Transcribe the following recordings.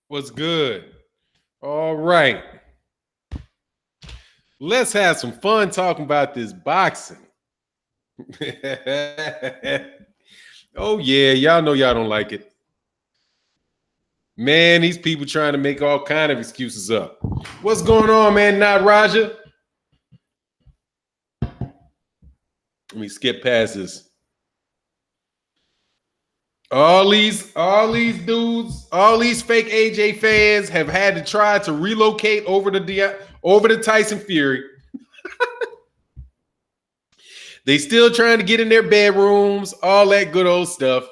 What's good? All right. Let's have some fun talking about this boxing. Oh, yeah. Y'all know y'all don't like it. Man, these people trying to make all kind of excuses up. What's going on, man? Not Raja. Let me skip past this. All these dudes, all these fake AJ fans have had to try to relocate over the Tyson Fury. They still trying to get in their bedrooms, all that good old stuff.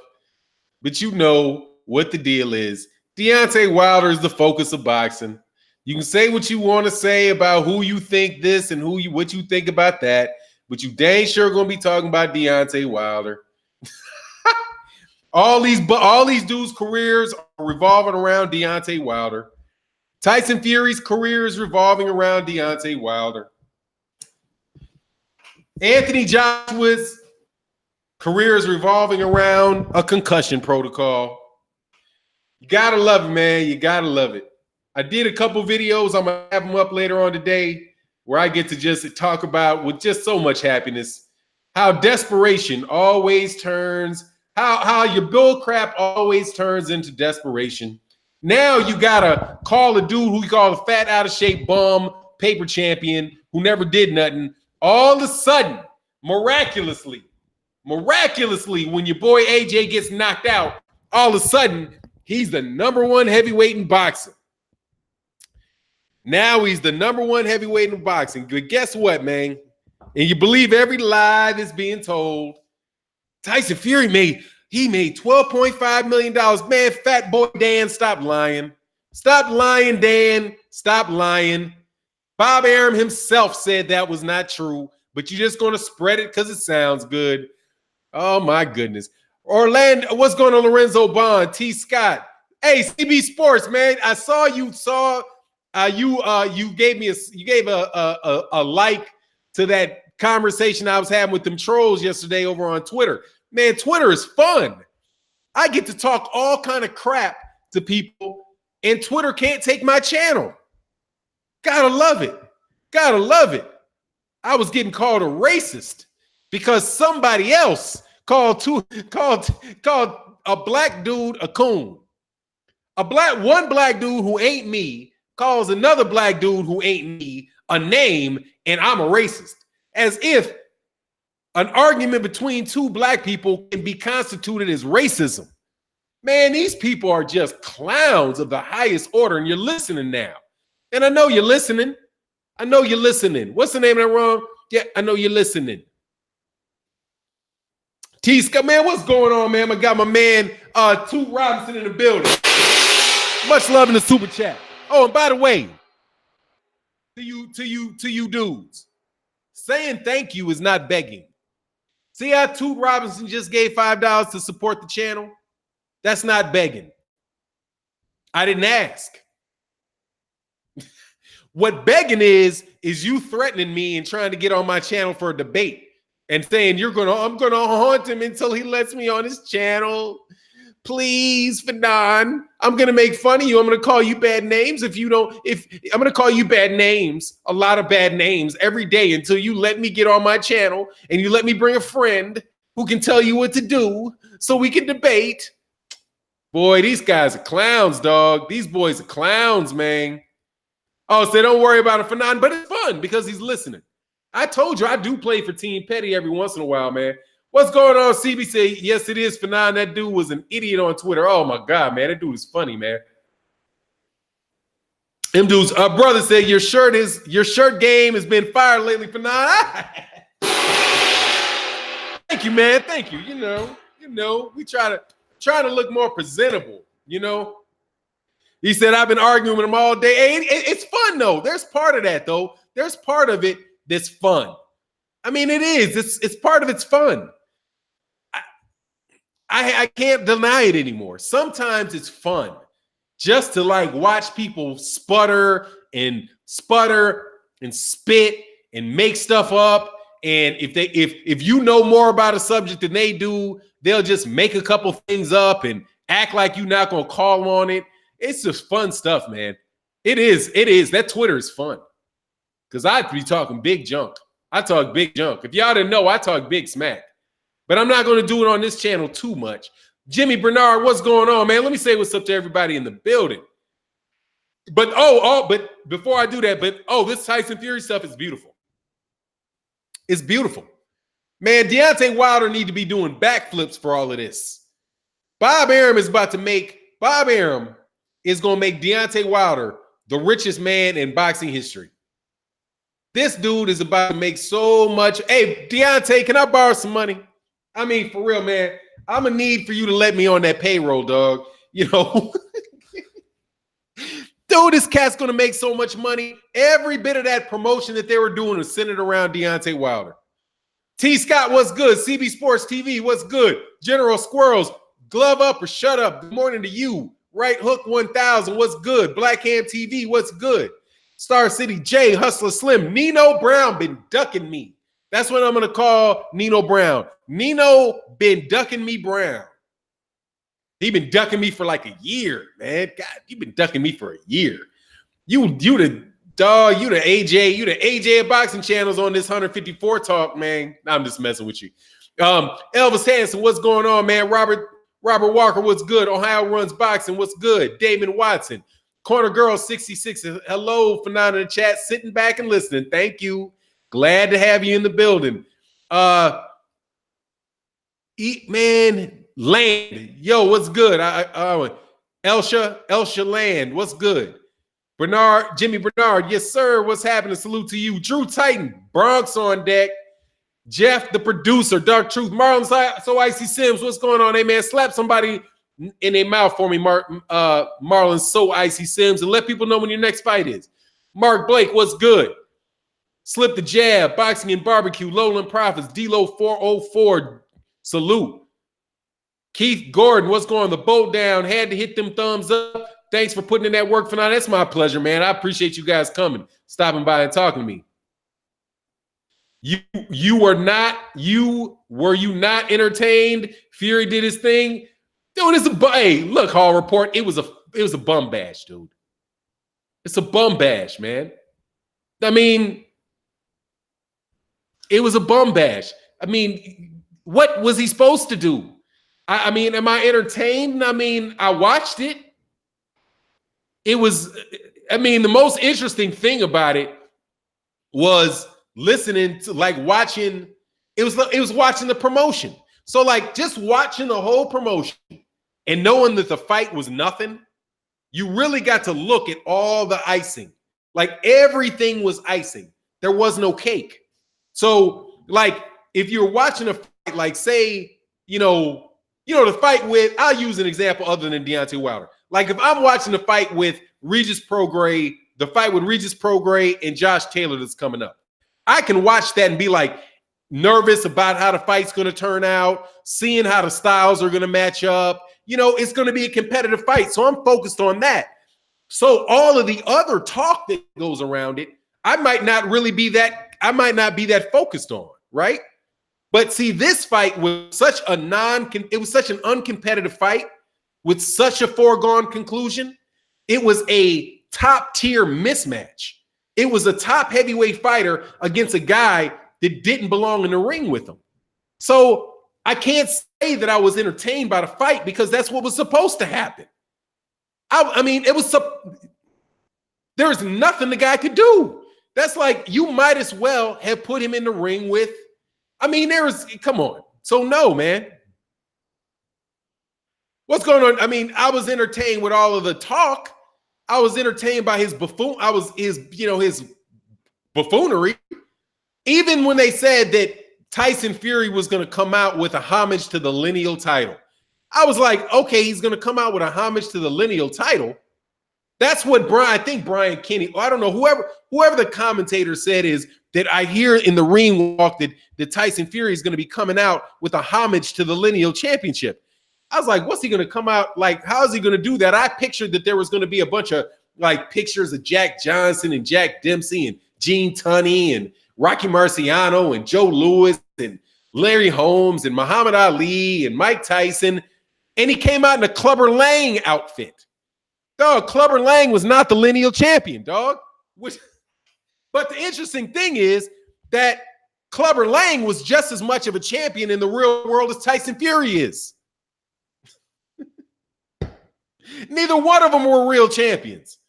But you know what the deal is. Deontay Wilder is the focus of boxing. You can say what you want to say about who you think this and what you think about that, but you dang sure gonna be talking about Deontay Wilder. all these dudes' careers are revolving around Deontay Wilder. Tyson Fury's career is revolving around Deontay Wilder. Anthony Joshua's career is revolving around a concussion protocol. You gotta love it, man. You gotta love it. I did a couple videos. I'm gonna have them up later on today where I get to just talk about with just so much happiness how desperation always turns, how your bull crap always turns into desperation. Now you gotta call a dude who you call a fat, out of shape bum, paper champion who never did nothing. All of a sudden, miraculously, when your boy AJ gets knocked out, all of a sudden, he's the number one heavyweight in boxing. Now he's the number one heavyweight in boxing. But guess what, man? And you believe every lie that's being told. Tyson Fury made $12.5 million. Man, fat boy Dan, stop lying. Stop lying, Dan. Stop lying. Bob Arum himself said that was not true, but you're just going to spread it because it sounds good. Oh, my goodness. Orlando, what's going on, Lorenzo Bond? T. Scott. Hey, CB Sports, man. I saw you gave a like to that conversation I was having with them trolls yesterday over on Twitter. Man, Twitter is fun. I get to talk all kind of crap to people, and Twitter can't take my channel. Gotta love it. Gotta love it. I was getting called a racist because somebody else called a black dude a coon. One black dude who ain't me calls another black dude who ain't me a name, and I'm a racist. As if an argument between two black people can be constituted as racism. Man, these people are just clowns of the highest order, and you're listening now. And I know you're listening. I know you're listening. What's the name of that wrong? Yeah, I know you're listening. T-Scott, man, what's going on, man? I got my man, Toot Robinson in the building. Much love in the super chat. Oh, and by the way, to you dudes, saying thank you is not begging. See how Toot Robinson just gave $5 to support the channel? That's not begging. I didn't ask. What begging is you threatening me and trying to get on my channel for a debate and saying I'm gonna haunt him until he lets me on his channel. Please, Fanon, I'm gonna make fun of you. I'm gonna call you bad names I'm gonna call you bad names, a lot of bad names every day until you let me get on my channel and you let me bring a friend who can tell you what to do so we can debate. Boy, these guys are clowns, dog. These boys are clowns, man. Oh, so don't worry about it, Fanon, but it's fun because he's listening. I told you I do play for Team Petty every once in a while, man. What's going on, CBC? Yes, it is, Fanon. That dude was an idiot on Twitter. Oh, my God, man. That dude is funny, man. Them dudes, brother said your shirt game has been fired lately, Fanon. Thank you, man. Thank you. You know, we try to look more presentable, you know. He said, I've been arguing with him all day. Hey, it's fun, though. There's part of that, though. There's part of it that's fun. I mean, it is. It's part of it's fun. I can't deny it anymore. Sometimes it's fun just to like watch people sputter and spit and make stuff up. And if you know more about a subject than they do, they'll just make a couple things up and act like you're not going to call on it. It's just fun stuff, man. It is. It is. That Twitter is fun. Because I'd be talking big junk. I talk big junk. If y'all didn't know, I talk big smack. But I'm not going to do it on this channel too much. Jimmy Bernard, what's going on, man? Let me say what's up to everybody in the building. But but before I do that, this Tyson Fury stuff is beautiful. It's beautiful. Man, Deontay Wilder need to be doing backflips for all of this. Bob Arum is going to make Deontay Wilder the richest man in boxing history. This dude is about to make so much. Hey, Deontay, can I borrow some money? I mean, for real, man. I'm going to need for you to let me on that payroll, dog. You know, dude, this cat's going to make so much money. Every bit of that promotion that they were doing was centered around Deontay Wilder. T. Scott, what's good? CB Sports TV, what's good? General Squirrels, glove up or shut up. Good morning to you. Right Hook 1000, what's good? Black Ham TV, what's good? Star City J, Hustler Slim, Nino Brown been ducking me. That's what I'm going to call Nino Brown. Nino been ducking me Brown. He been ducking me for like a year, man. God, you been ducking me for a year. You the dog, you the AJ of boxing channels on this 154 talk, man. Nah, I'm just messing with you. Elvis Hanson, what's going on, man? Robert Walker, what's good? Ohio Runs Boxing, what's good? Damon Watson, Corner Girl 66. Hello, Fanana in the chat, sitting back and listening. Thank you. Glad to have you in the building. Man, Land. Yo, what's good? Elsha Land, what's good? Jimmy Bernard, yes, sir. What's happening? Salute to you. Drew Titan, Bronx on deck. Jeff, the producer, Dark Truth. Marlon So Icy Sims, what's going on? Hey, man, slap somebody in their mouth for me, Marlon So Icy Sims, and let people know when your next fight is. Mark Blake, what's good? Slip the Jab, Boxing and Barbecue, Lowland Profits, D-Lo 404, salute. Keith Gordon, what's going on? The boat down, had to hit them thumbs up. Thanks for putting in that work for now. That's my pleasure, man. I appreciate you guys coming, stopping by and talking to me. Were you not entertained? Fury did his thing. Dude, hey, look, Hall Report. It was a bum bash, dude. It's a bum bash, man. I mean, it was a bum bash. I mean, what was he supposed to do? I mean, am I entertained? I mean, I watched it. It was, I mean, the most interesting thing about it was listening to, like, watching, it was watching the promotion. So, like, just watching the whole promotion and knowing that the fight was nothing, you really got to look at all the icing. Like, everything was icing. There was no cake. So, like, if you're watching a fight, like, say, the fight with, I'll use an example other than Deontay Wilder. Like, if I'm watching the fight with Regis Prograis, and Josh Taylor that's coming up, I can watch that and be like nervous about how the fight's going to turn out, seeing how the styles are going to match up. It's going to be a competitive fight. So I'm focused on that. So all of the other talk that goes around it, I might not be that focused on, right? But see, this fight was such an uncompetitive fight with such a foregone conclusion. It was a top tier mismatch. It was a top heavyweight fighter against a guy that didn't belong in the ring with him. So I can't say that I was entertained by the fight because that's what was supposed to happen. I mean, there was nothing the guy could do. That's like, you might as well have put him in the ring with, come on. So no, man. What's going on? I mean, I was entertained with all of the talk. I was entertained by his his buffoonery. Even when they said that Tyson Fury was going to come out with a homage to the lineal title, I was like, okay, he's going to come out with a homage to the lineal title. That's what I think Brian Kenny, I don't know, whoever the commentator said is that I hear in the ring walk that Tyson Fury is going to be coming out with a homage to the lineal championship. I was like, what's he going to come out? Like, how is he going to do that? I pictured that there was going to be a bunch of like pictures of Jack Johnson and Jack Dempsey and Gene Tunney and Rocky Marciano and Joe Louis and Larry Holmes and Muhammad Ali and Mike Tyson. And he came out in a Clubber Lang outfit. Dog, Clubber Lang was not the lineal champion, dog. But the interesting thing is that Clubber Lang was just as much of a champion in the real world as Tyson Fury is. Neither one of them were real champions.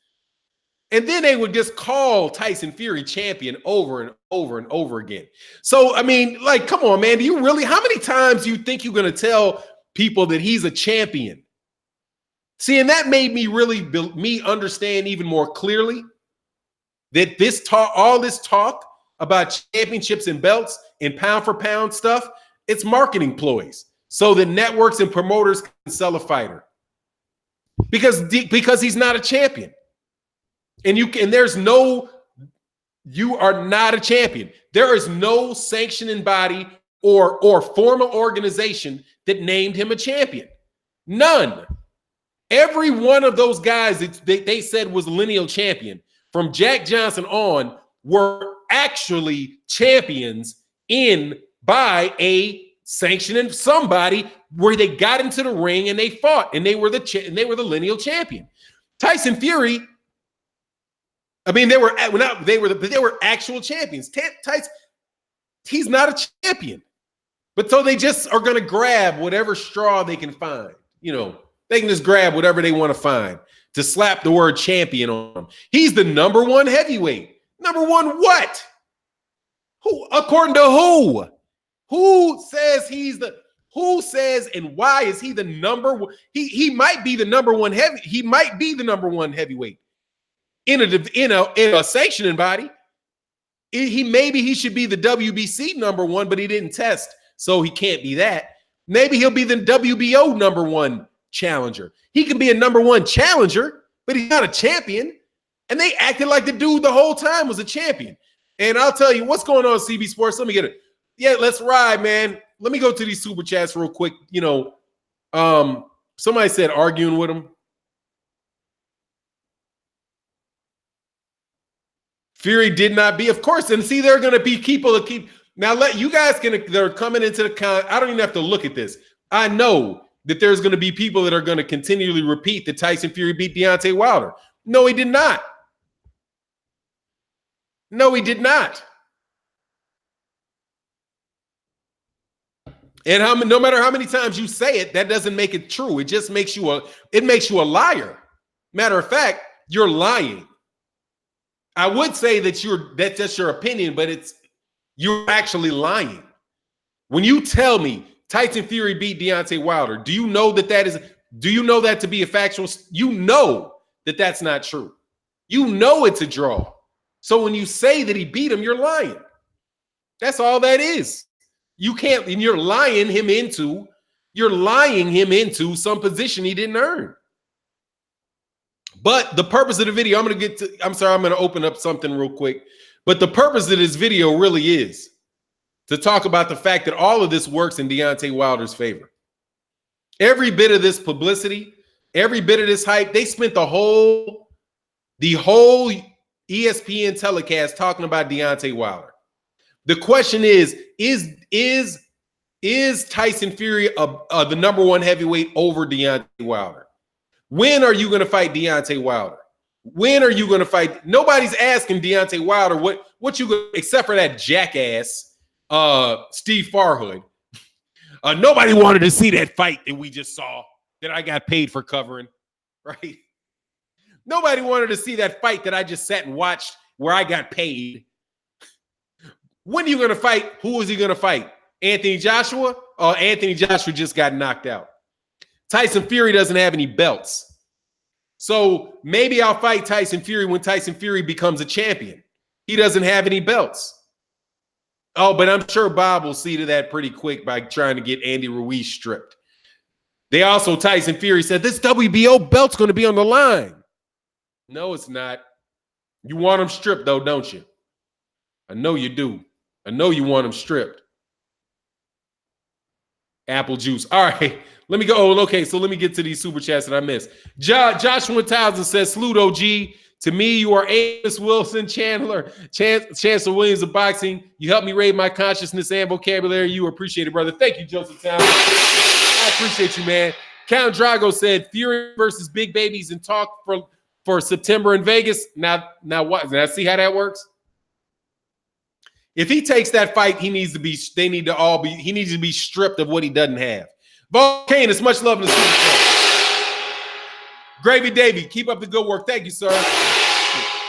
And then they would just call Tyson Fury champion over and over and over again. So, I mean, like, come on, man. Do you really, how many times do you think you're going to tell people that he's a champion? See, and that made me me understand even more clearly that all this talk about championships and belts and pound for pound stuff, it's marketing ploys so that networks and promoters can sell a fighter because he's not a champion. And you are not a champion. There is no sanctioning body or formal organization that named him a champion. None. Every one of those guys that they said was lineal champion from Jack Johnson on were actually champions by a sanctioning somebody where they got into the ring and they fought and they were the lineal champion. Tyson Fury, I mean, they were actual champions. Tyson, he's not a champion, but so they just are going to grab whatever straw they can find. You know, they can just grab whatever they want to find to slap the word champion on him. He's the number one heavyweight. Number one what? Who? According to who? Who says who says and why is he the number one? He might be the number one he might be the number one heavyweight in a sanctioning body. Maybe he should be the WBC number one, but he didn't test, so he can't be that. Maybe he'll be the WBO number one challenger. He can be a number one challenger, but he's not a champion. And they acted like the dude the whole time was a champion. And I'll tell you what's going on, CB Sports. Let me get it. Yeah, let's ride, man. Let me go to these super chats real quick. You know, somebody said arguing with him. Fury did not be, of course. And see, there are going to be people that keep now. They're coming into the I don't even have to look at this. I know that there's going to be people that are going to continually repeat that Tyson Fury beat Deontay Wilder. No, he did not. No, he did not. And no matter how many times you say it, that doesn't make it true. It just makes you a liar. Matter of fact, you're lying. I would say that that's just your opinion, but you're actually lying. When you tell me Tyson Fury beat Deontay Wilder, do you know that to be a factual? You know that that's not true. You know it's a draw. So when you say that he beat him, you're lying. That's all that is. You can't, and you're lying him into some position he didn't earn. But the purpose of the video, I'm going to open up something real quick. But the purpose of this video really is to talk about the fact that all of this works in Deontay Wilder's favor. Every bit of this publicity, every bit of this hype, they spent the whole ESPN telecast talking about Deontay Wilder. The question is Tyson Fury the number one heavyweight over Deontay Wilder? When are you going to fight Deontay Wilder? When are you going to fight? Nobody's asking Deontay Wilder what you go, except for that jackass Steve Farhood. Nobody wanted to see that fight that we just saw that I got paid for covering, right? Nobody wanted to see that fight that I just sat and watched where I got paid. When are you going to fight? Who is he going to fight? Anthony Joshua? Anthony Joshua just got knocked out. Tyson Fury doesn't have any belts. So maybe I'll fight Tyson Fury when Tyson Fury becomes a champion. He doesn't have any belts. Oh, but I'm sure Bob will see to that pretty quick by trying to get Andy Ruiz stripped. Tyson Fury said, this WBO belt's going to be on the line. No, it's not. You want him stripped, though, don't you? I know you do. I know you want him stripped. Apple juice. All right. Let me go. Oh, okay. So let me get to these super chats that I missed. Joshua 1000 says, salute OG. To me, you are Amos Wilson Chandler, Chancellor Williams of boxing. You helped me raise my consciousness and vocabulary. You appreciate it, brother. Thank you, Joseph Town. I appreciate you, man. Count Drago said Fury versus Big Babies and talk for September in Vegas. Now what? Now see how that works? If he takes that fight, he needs to be stripped of what he doesn't have. Volcanus, much love in the Super Bowl. Gravy Davy, keep up the good work. Thank you, sir.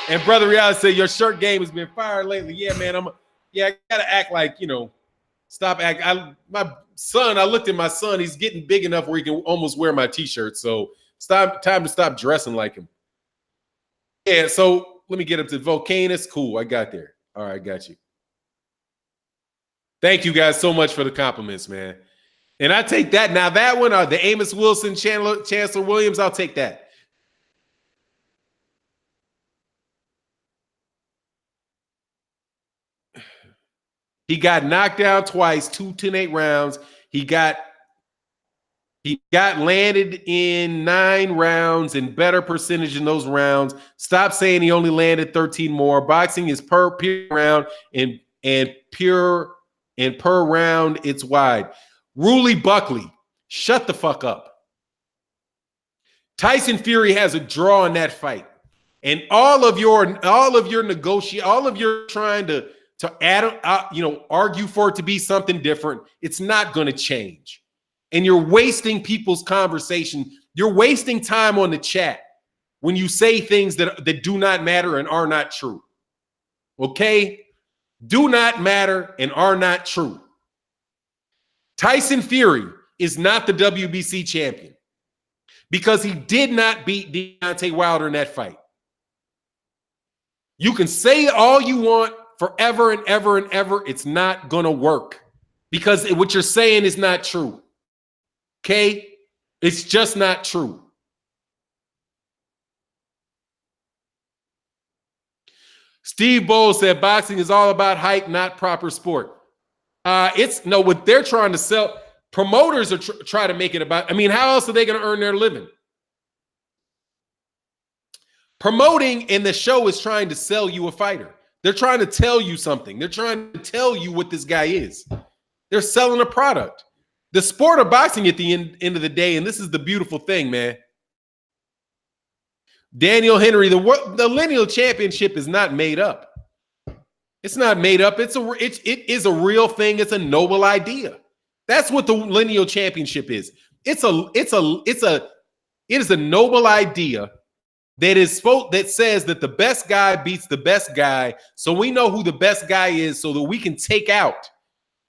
And Brother Riaz said your shirt game has been fired lately. Yeah, man. I gotta act like, stop acting. My son, I looked at my son, he's getting big enough where he can almost wear my t-shirt. So time to stop dressing like him. Yeah, so let me get up to Volcanus. Cool, I got there. All right, I got you. Thank you guys so much for the compliments, man. And I take that. Now that one, the Amos Wilson, Chancellor Williams, I'll take that. He got knocked down twice, 2 10-8 rounds. He got landed in 9 rounds and better percentage in those rounds. Stop saying he only landed 13 more. Boxing is per round and per round it's wide. Ruley Buckley, shut the fuck up. Tyson Fury has a draw in that fight. And all of your trying to add, argue for it to be something different, it's not going to change. And you're wasting people's conversation. You're wasting time on the chat when you say things that do not matter and are not true. Okay? Do not matter and are not true. Tyson Fury is not the WBC champion because he did not beat Deontay Wilder in that fight. You can say all you want forever and ever and ever. It's not going to work because what you're saying is not true. Okay? It's just not true. Steve Bowles said boxing is all about hype, not proper sport. What they're trying to sell, promoters are trying to make it about. I mean, how else are they going to earn their living? Promoting and the show is trying to sell you a fighter. They're trying to tell you something. They're trying to tell you what this guy is. They're selling a product. The sport of boxing at the end of the day, and this is the beautiful thing, man. Daniel Henry, the lineal championship is not made up. It's not made up. It is a real thing. It's a noble idea. That's what the lineal championship is. It is a noble idea that says that the best guy beats the best guy, so we know who the best guy is, so that we can take out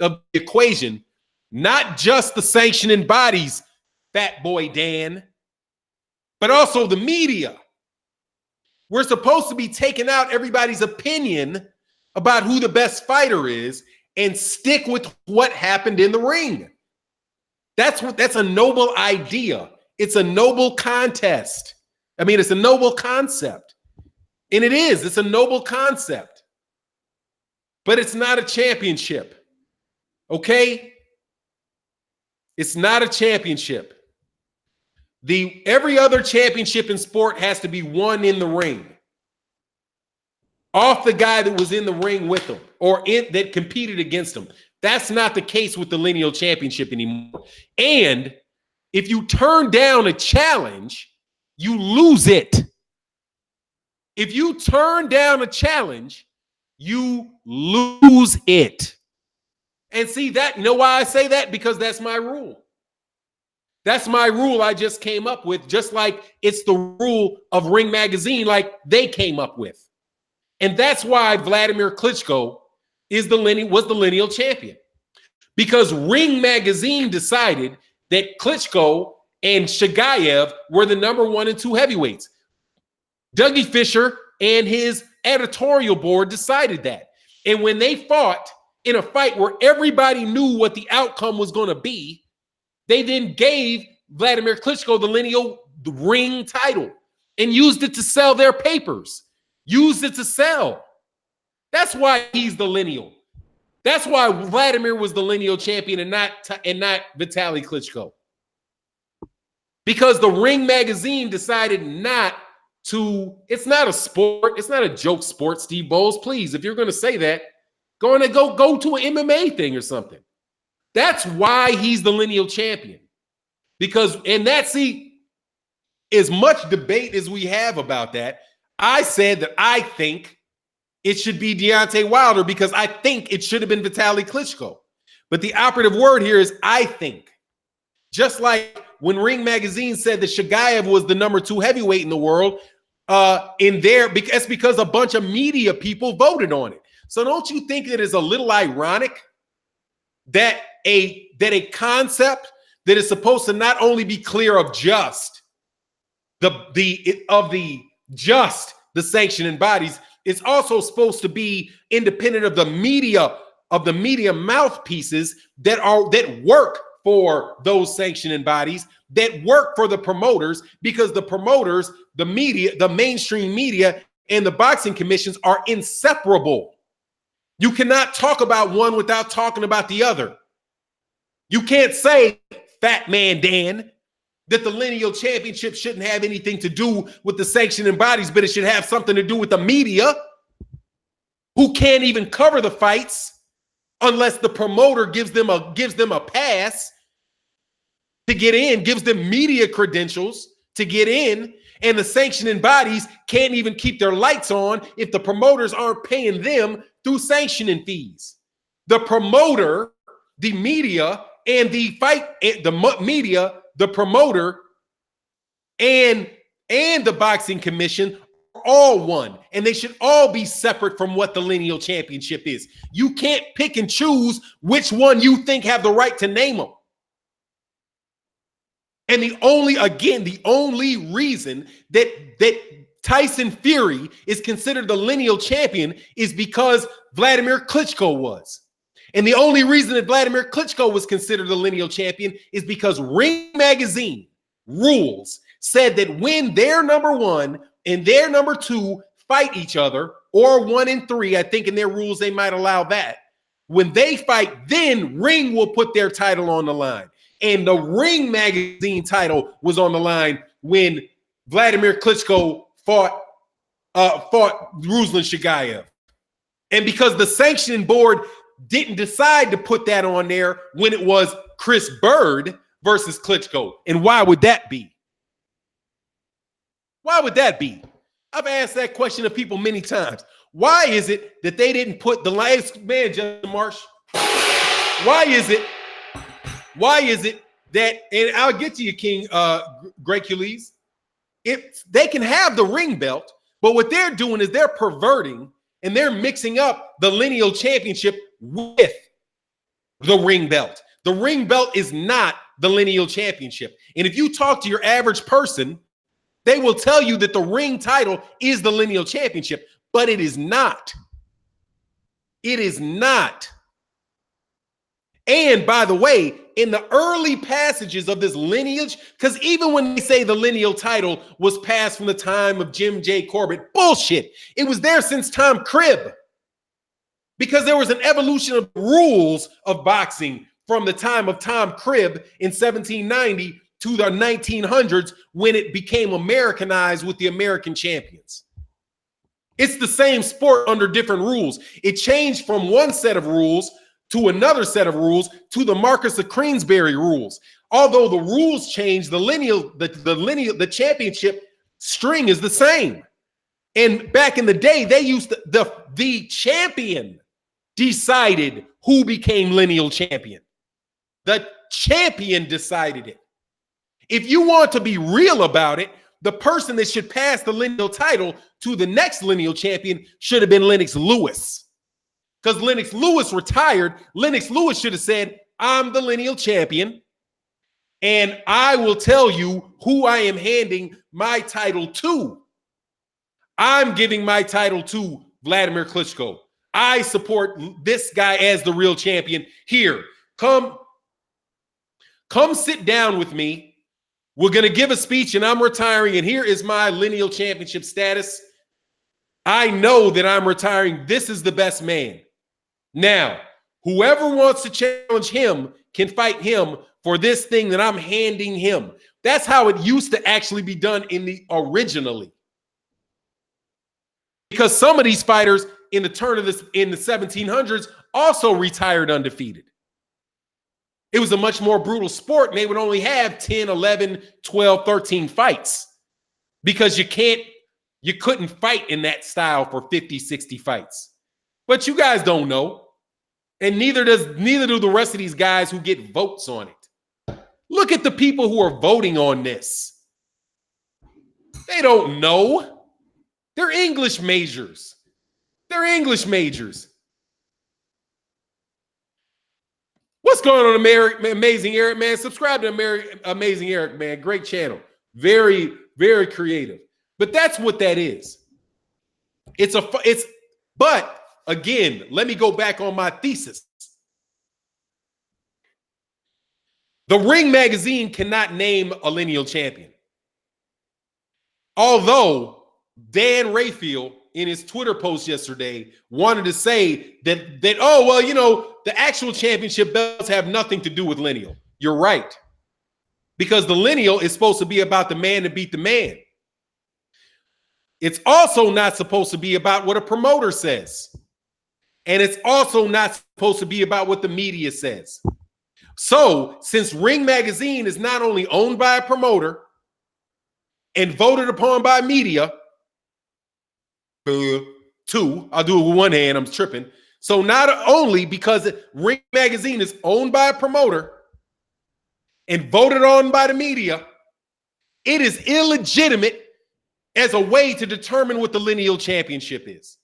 of the equation not just the sanctioning bodies, Fat Boy Dan, but also the media. We're supposed to be taking out everybody's opinion about who the best fighter is and stick with what happened in the ring. That's a noble idea. It's a noble contest. I mean, it's a noble concept. And it is. It's a noble concept. But it's not a championship. Okay? It's not a championship. Every other championship in sport has to be won in the ring. Off the guy that was in the ring with him or that competed against him. That's not the case with the lineal championship anymore. And if you turn down a challenge, you lose it. If you turn down a challenge, you lose it. And see that, you know why I say that? Because that's my rule. That's my rule I just came up with, just like it's the rule of Ring Magazine, like they came up with. And that's why Vladimir Klitschko was the lineal champion. Because Ring Magazine decided that Klitschko and Shagayev were the number 1 and 2 heavyweights. Dougie Fisher and his editorial board decided that. And when they fought in a fight where everybody knew what the outcome was going to be, they then gave Vladimir Klitschko the lineal ring title and used it to sell their papers. Used it to sell. That's why he's the lineal. That's why Vladimir was the lineal champion and not Vitaly Klitschko. Because the Ring Magazine decided it's not a sport. It's not a joke sport, Steve Bowles. Please, if you're going to say that, go to an MMA thing or something. That's why he's the lineal champion. Because, and that's, see, as much debate as we have about that, I said that I think it should be Deontay Wilder because I think it should have been Vitaly Klitschko. But the operative word here is I think. Just like when Ring Magazine said that Shagayev was the #2 heavyweight in the world, it's because a bunch of media people voted on it. So don't you think it is a little ironic that a concept that is supposed to not only be clear of just the sanctioning bodies, it's also supposed to be independent of the media mouthpieces that work for those sanctioning bodies, that work for the promoters, because the promoters, the media, the mainstream media, and the boxing commissions are inseparable. You cannot talk about one without talking about the other. You can't say, Fat Man Dan, that the lineal championship shouldn't have anything to do with the sanctioning bodies, but it should have something to do with the media, who can't even cover the fights unless the promoter gives them a pass to get in, gives them media credentials to get in, and the sanctioning bodies can't even keep their lights on if the promoters aren't paying them through sanctioning fees. The promoter, the media, and the media, the promoter, and the boxing commission are all one, and they should all be separate from what the lineal championship is. You can't pick and choose which one you think have the right to name them. And the only reason that Tyson Fury is considered the lineal champion is because Vladimir Klitschko was. And the only reason that Vladimir Klitschko was considered the lineal champion is because Ring Magazine rules said that when their #1 and their #2 fight each other, or 1 and 3, I think in their rules they might allow that. When they fight, then Ring will put their title on the line. And the Ring Magazine title was on the line when Vladimir Klitschko fought Ruslan Shagayev. And because the sanctioning board didn't decide to put that on there when it was Chris Bird versus Klitschko. And why would that be? Why would that be? I've asked that question of people many times. Why is it that they didn't put the last man, Justin Marsh? Why is it that, and I'll get to you, King Gracules, if they can have the ring belt, but what they're doing is they're perverting and they're mixing up the lineal championship with the ring belt. The ring belt is not the lineal championship. And if you talk to your average person, they will tell you that the ring title is the lineal championship, but it is not. It is not. And by the way, in the early passages of this lineage, because even when they say the lineal title was passed from the time of Jim J. Corbett, bullshit. It was there since Tom Cribb. Because there was an evolution of rules of boxing from the time of Tom Cribb in 1790 to the 1900s when it became Americanized with the American champions. It's the same sport under different rules. It changed from one set of rules to another set of rules to the Marcus of Queensberry rules. Although the rules changed, the championship string is the same. And back in the day, they used the champion decided who became lineal champion. The champion decided it. If you want to be real about it, the person that should pass the lineal title to the next lineal champion should have been Lennox Lewis. Because Lennox Lewis retired. Lennox Lewis should have said, I'm the lineal champion, and I will tell you who I am handing my title to. I'm giving my title to Vladimir Klitschko. I support this guy as the real champion. Here, come sit down with me. We're going to give a speech, and I'm retiring, and here is my lineal championship status. I know that I'm retiring. This is the best man. Now, whoever wants to challenge him can fight him for this thing that I'm handing him. That's how it used to actually be done originally. Because some of these fighters in the 1700s also retired undefeated. It was a much more brutal sport, and they would only have 10, 11, 12, 13 fights because you couldn't fight in that style for 50, 60 fights. But you guys don't know. And neither do the rest of these guys who get votes on it. Look at the people who are voting on this. They don't know. They're English majors. What's going on, Amazing Eric, man? Subscribe to Amazing Eric, man. Great channel. Very, very creative. But that's what that is. But again, let me go back on my thesis. The Ring magazine cannot name a lineal champion. Although Dan Rayfield in his Twitter post yesterday wanted to say that the actual championship belts have nothing to do with lineal. You're right. Because the lineal is supposed to be about the man to beat the man. It's also not supposed to be about what a promoter says. And it's also not supposed to be about what the media says. So, since Ring Magazine is not only owned by a promoter and voted upon by media, I'll do it with one hand, I'm tripping. So, not only because Ring Magazine is owned by a promoter and voted on by the media, it is illegitimate as a way to determine what the lineal championship is.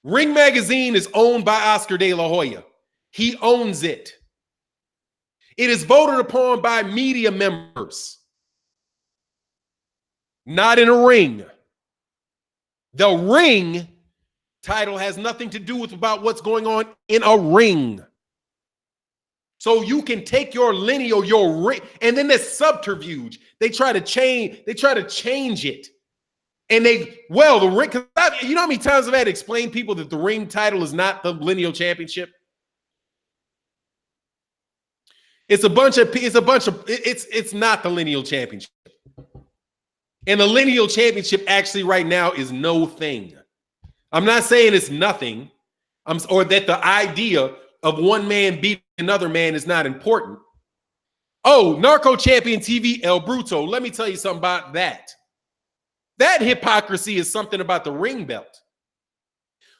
Ring Magazine is owned by Oscar De La Hoya. He owns it. It is voted upon by media members, not in a ring. The ring title has nothing to do with about what's going on in a ring. So you can take your lineal, your ring, and then there's subterfuge. They try to change it. And the ring, you know how many times I've had to explain people that the ring title is not the lineal championship? It's not the lineal championship. And the lineal championship actually right now is no thing. I'm not saying it's nothing, or that the idea of one man beating another man is not important. Oh, Narco Champion TV, El Bruto. Let me tell you something about that. That hypocrisy is something about the ring belt.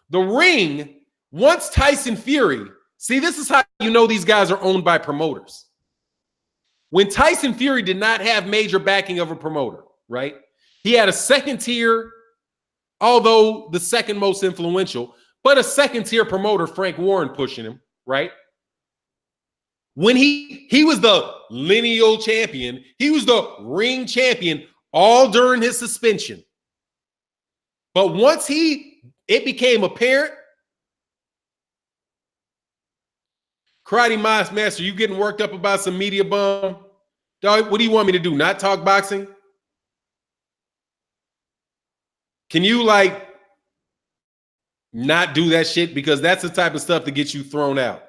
The ring, once Tyson Fury, see, this is how you know these guys are owned by promoters. When Tyson Fury did not have major backing of a promoter, right? He had a second tier, although the second most influential, but a second tier promoter, Frank Warren, pushing him, right? When he was the lineal champion, he was the ring champion all during his suspension. But once it became apparent, Karate Master, you getting worked up about some media bum? Dog, what do you want me to do? Not talk boxing? Can you not do that shit? Because that's the type of stuff that gets you thrown out.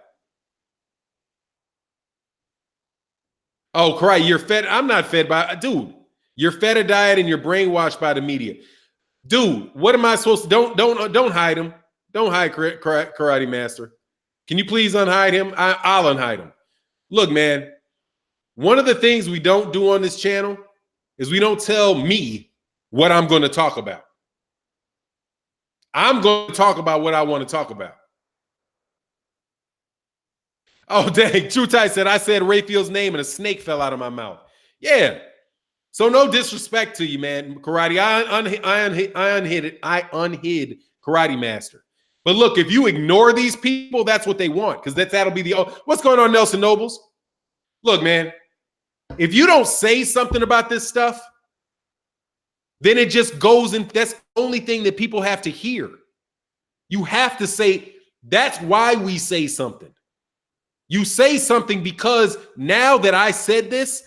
Oh, Karate, you're fed. I'm not fed by, dude. You're fed a diet and you're brainwashed by the media. Dude, what am I supposed to, don't hide him. Don't hide Karate Master. Can you please unhide him? I'll unhide him. Look, man, one of the things we don't do on this channel is we don't tell me what I'm going to talk about. I'm going to talk about what I want to talk about. Oh, dang. True Ty said, I said Rayfield's name and a snake fell out of my mouth. Yeah. So no disrespect to you, man. Karate, I unhid Karate Master. But look, if you ignore these people, that's what they want, because that'll be what's going on, Nelson Nobles? Look, man, if you don't say something about this stuff, then it just goes in. That's the only thing that people have to hear. You have to say, that's why we say something. You say something because now that I said this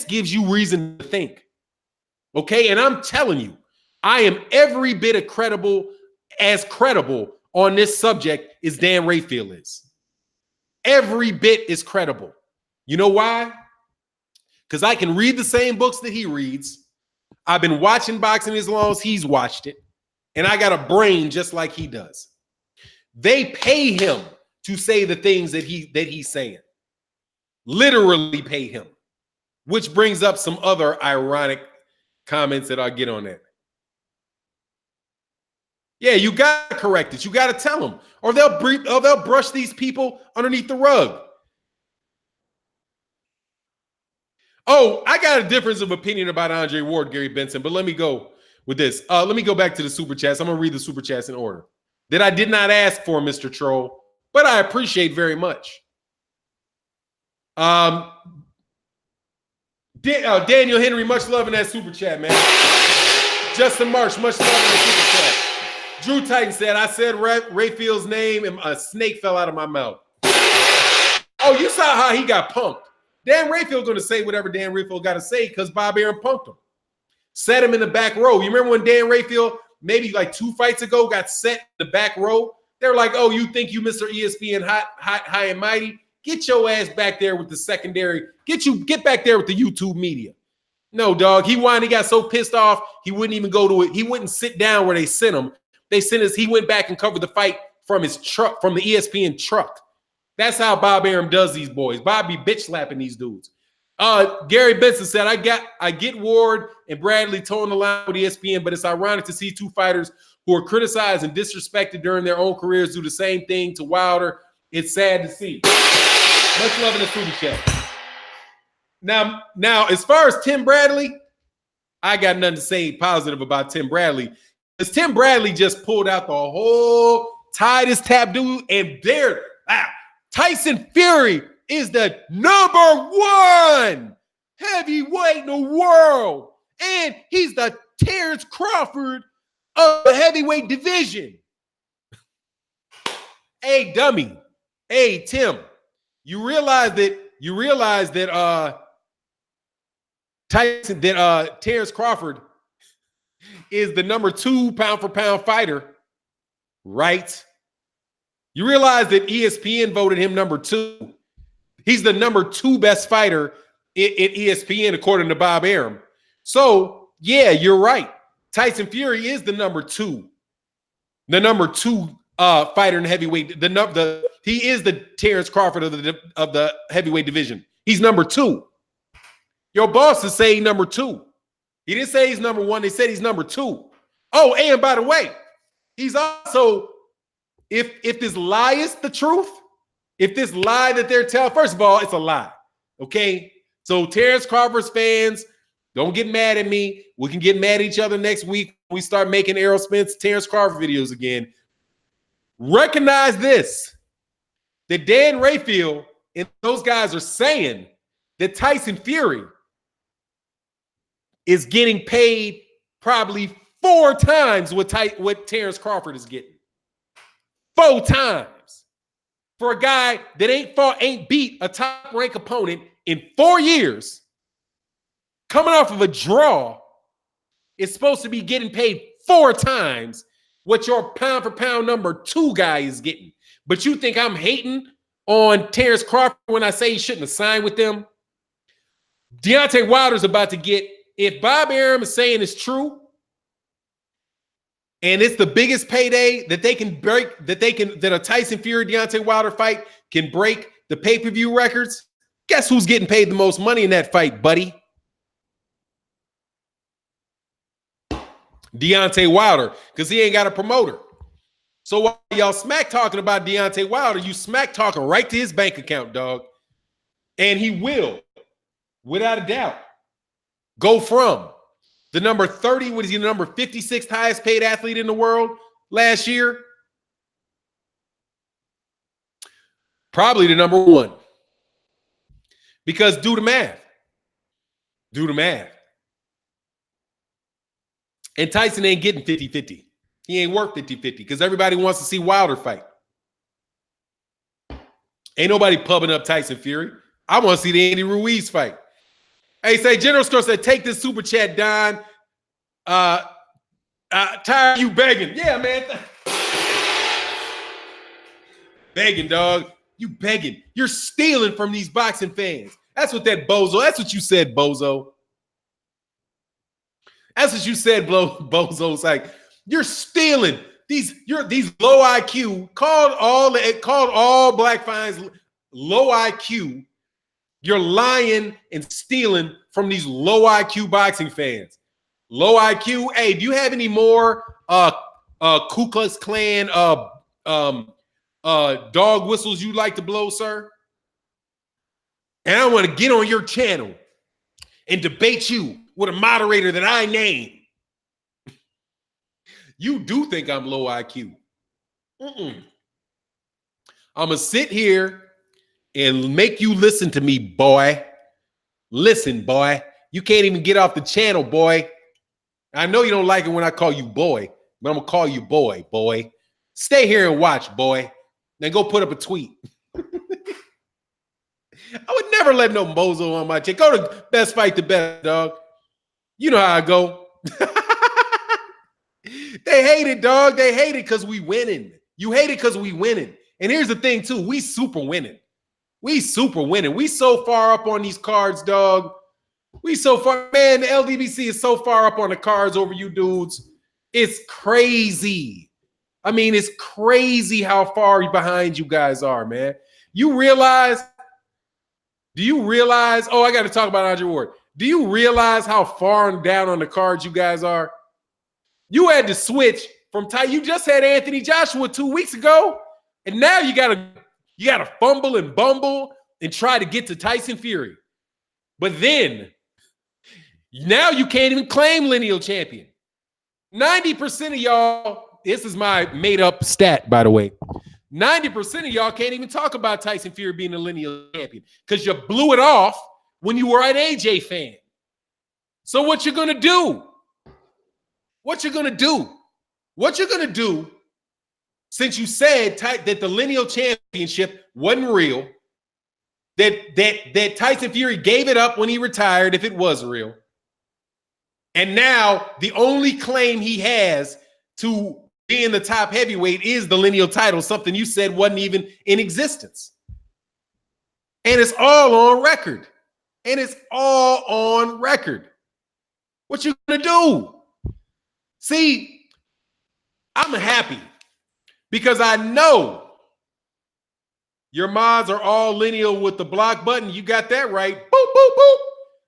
gives you reason to think. Okay? And I'm telling you, I am every bit as credible on this subject as Dan Rayfield is. Every bit is credible. You know why? Because I can read the same books that he reads. I've been watching boxing as long as he's watched it. And I got a brain just like he does. They pay him to say the things that he's saying. literally pay him, which brings up some other ironic comments that I'll get on that. Yeah, you got to correct it. You got to tell them, or they'll brush these people underneath the rug. Oh, I got a difference of opinion about Andre Ward, Gary Benson, but let me go with this. Let me go back to the super chats. I'm going to read the super chats in order that I did not ask for, Mr. Troll, but I appreciate very much. Daniel Henry, much love in that super chat, man. Justin Marsh, much love in that super chat. Drew Titan said, I said Rayfield's name and a snake fell out of my mouth. Oh, you saw how he got punked. Dan Rayfield going to say whatever Dan Rayfield got to say because Bob Arum punked him. Set him in the back row. You remember when Dan Rayfield, maybe like 2 fights ago, got set in the back row? They were like, oh, you think you Mr. ESPN high and mighty? Get your ass back there with the secondary. Get back there with the YouTube media. No, dog. He got so pissed off, he wouldn't even go to it. He wouldn't sit down where they sent him. He went back and covered the fight from his truck, from the ESPN truck. That's how Bob Arum does these boys. Bob be bitch slapping these dudes. Gary Benson said, I get Ward and Bradley towing the line with ESPN, but it's ironic to see 2 fighters who are criticized and disrespected during their own careers do the same thing to Wilder. It's sad to see. Much love in the super chat. Now, as far as Tim Bradley, I got nothing to say positive about Tim Bradley. Because Tim Bradley just pulled out the whole Titus taboo, and Tyson Fury is the #1 heavyweight in the world. And he's the Terrence Crawford of the heavyweight division. Hey, dummy. Hey, Tim. You realize that Terrence Crawford is the #2 pound-for-pound fighter, right? You realize that ESPN voted him #2. He's the #2 best fighter in ESPN, according to Bob Arum. So, yeah, you're right. Tyson Fury is the #2. The #2 fighter in heavyweight. He is the Terrence Crawford of the heavyweight division. He's #2. Your bosses say #2. He didn't say he's #1. They said he's #2. Oh, and by the way, he's also, if this lie is the truth, if this lie that they're telling, first of all, it's a lie. Okay? So Terrence Crawford's fans, don't get mad at me. We can get mad at each other next week when we start making Errol Spence, Terrence Crawford videos again. Recognize this, that Dan Rayfield and those guys are saying that Tyson Fury is getting paid probably 4 times what Terrence Crawford is getting. 4 times. For a guy that ain't beat a top-ranked opponent in 4 years, coming off of a draw, is supposed to be getting paid 4 times what your pound-for-pound #2 guy is getting. But you think I'm hating on Terrence Crawford when I say he shouldn't have signed with them? Deontay Wilder's about to get, if Bob Arum is saying it's true, and it's the biggest payday that they can break, that a Tyson Fury Deontay Wilder fight can break the pay-per-view records, guess who's getting paid the most money in that fight, buddy? Deontay Wilder, because he ain't got a promoter. So while y'all smack talking about Deontay Wilder, you smack talking right to his bank account, dog. And he will, without a doubt, go from the #30, what is he, the #56 highest paid athlete in the world last year? Probably the #1. Because do the math. Do the math. And Tyson ain't getting 50-50. He ain't worth 50-50 because everybody wants to see Wilder fight. Ain't nobody pubbing up Tyson Fury. I want to see the Andy Ruiz fight. Hey, say General Store said, take this super chat, Don. Tired of you begging. Yeah, man. Begging, dog. You begging. You're stealing from these boxing fans. That's what that bozo. That's what you said, bozo. That's what you said, bozo. It's like you're stealing these low IQ. Called all black fines low IQ. You're lying and stealing from these low IQ boxing fans. Low IQ. Hey, do you have any more Ku Klux Klan dog whistles you'd like to blow, sir? And I want to get on your channel and debate you with a moderator that I name. You do think I'm low IQ. I'm going to sit here and make you listen to me, boy. Listen, boy. You can't even get off the channel, boy. I know you don't like it when I call you boy, but I'm going to call you boy. Stay here and watch, boy. Then go put up a tweet. I would never let no bozo on my channel. Go to Best Fight the Best, dog. You know how I go. They hate it, dog. They hate it because we winning. You hate it because we winning. And here's the thing, too. We super winning. We super winning. We so far up on these cards, dog. We so far, man, the LDBC is so far up on the cards over you dudes. It's crazy. I mean, it's crazy how far behind you guys are, man. Do you realize, oh, I got to talk about Andre Ward. Do you realize how far down on the cards you guys are? You had to switch from Ty. You just had Anthony Joshua 2 weeks ago, and now you gotta fumble and bumble and try to get to Tyson Fury. But then now you can't even claim lineal champion. 90% of y'all, this is my made-up stat, by the way. 90% of y'all can't even talk about Tyson Fury being a lineal champion because you blew it off when you were an AJ fan. So what you gonna do? What you're gonna do, since you said that the lineal championship wasn't real, that Tyson Fury gave it up when he retired if it was real, and now the only claim he has to being the top heavyweight is the lineal title, something you said wasn't even in existence. And it's all on record. What you gonna do? See, I'm happy because I know your mods are all lineal with the block button. You got that right. Boop, boop, boop.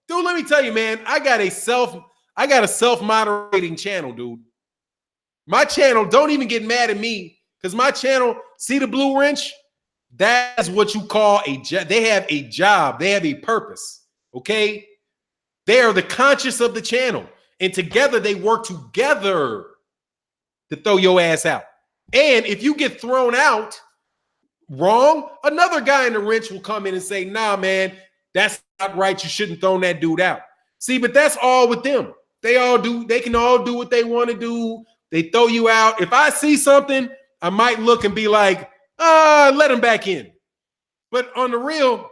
Dude, let me tell you, man, I got a self-moderating channel, dude. My channel, don't even get mad at me because my channel, see the blue wrench? That's what you call a job. They have a job. They have a purpose, okay? They are the conscious of the channel. And together, they work together to throw your ass out. And if you get thrown out wrong, another guy in the wrench will come in and say, nah, man, that's not right. You shouldn't throw that dude out. See, but that's all with them. They can all do what they want to do. They throw you out. If I see something, I might look and be like, let him back in. But on the real,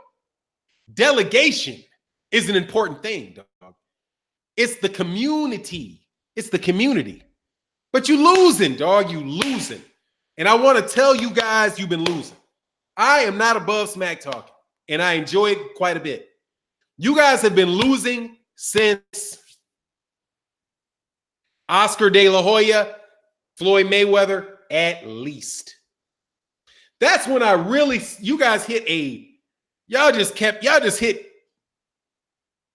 delegation is an important thing, dog. It's the community. But you losing, dog. You losing. And I want to tell you guys you've been losing. I am not above smack talking, and I enjoy it quite a bit. You guys have been losing since Oscar De La Hoya, Floyd Mayweather, at least. That's when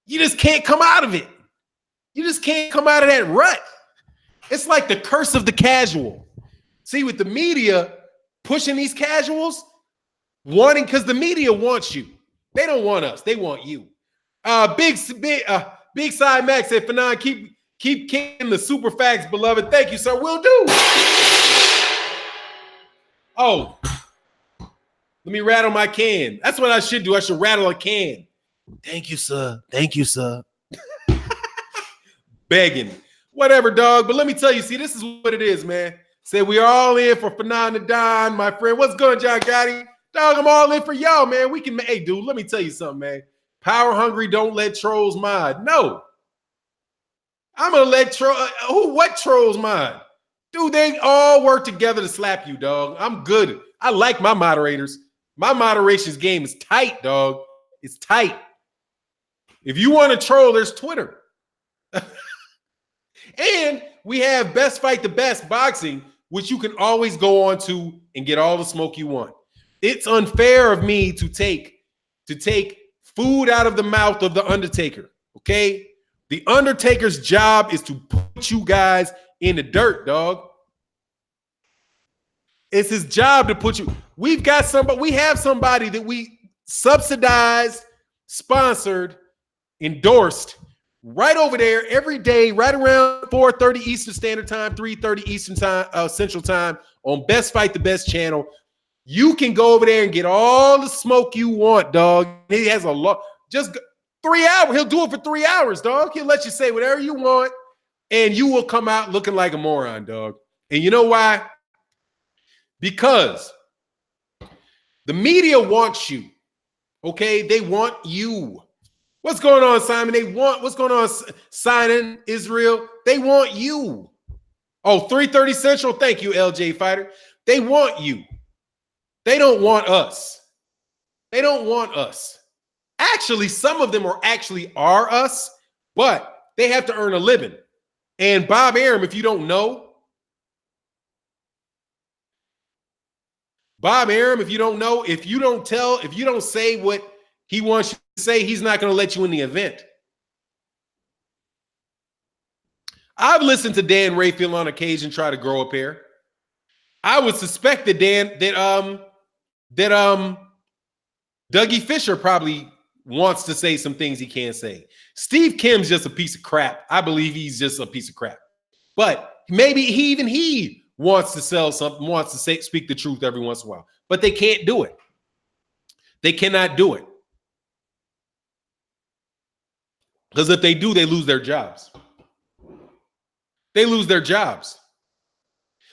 you just can't come out of it. You just can't come out of that rut. It's like the curse of the casual. See, with the media pushing these casuals, because the media wants you. They don't want us. They want you. Big Side Max said, Fanon, keep kicking the super facts, beloved. Thank you, sir. Will do. Oh, let me rattle my can. That's what I should do. I should rattle a can. Thank you, sir. Begging. Whatever, dog. But let me tell you, see, this is what it is, man. Say we are all in for Fanon the Don, my friend. What's good, John Gotti? Dog, I'm all in for y'all, man. Hey, dude, let me tell you something, man. Power hungry, don't let trolls mod. No. I'm going to let what trolls mod? Dude, they all work together to slap you, dog. I'm good. I like my moderators. My moderations game is tight, dog. It's tight. If you want to troll, there's Twitter. And we have Best Fight the Best Boxing, which you can always go on to and get all the smoke you want. It's unfair of me to take food out of the mouth of the Undertaker, okay? The Undertaker's job is to put you guys in the dirt, dog. It's his job to put you. We have somebody that we subsidized, sponsored, endorsed right over there every day, right around 4:30 Eastern Standard Time, 3:30 Eastern Time, Central Time on Best Fight the Best channel. You can go over there and get all the smoke you want, dog. He has a lot, just 3 hours. He'll do it for 3 hours, dog. He'll let you say whatever you want, and you will come out looking like a moron, dog. And you know why? Because the media wants you, okay? They want you. What's going on, Simon? What's going on, Simon, Israel? They want you. Oh, 3:30 Central. Thank you, LJ Fighter. They want you. They don't want us. They don't want us. Actually, some of them are us, but they have to earn a living. And Bob Arum, if you don't know, if you don't say what he wants you to say, he's not going to let you in the event. I've listened to Dan Rayfield on occasion try to grow a pair. I would suspect that Dougie Fisher probably wants to say some things he can't say. Steve Kim's just a piece of crap. I believe he's just a piece of crap. But maybe he wants to sell something, wants to speak the truth every once in a while. But they can't do it. They cannot do it. Because if they do, they lose their jobs. They lose their jobs.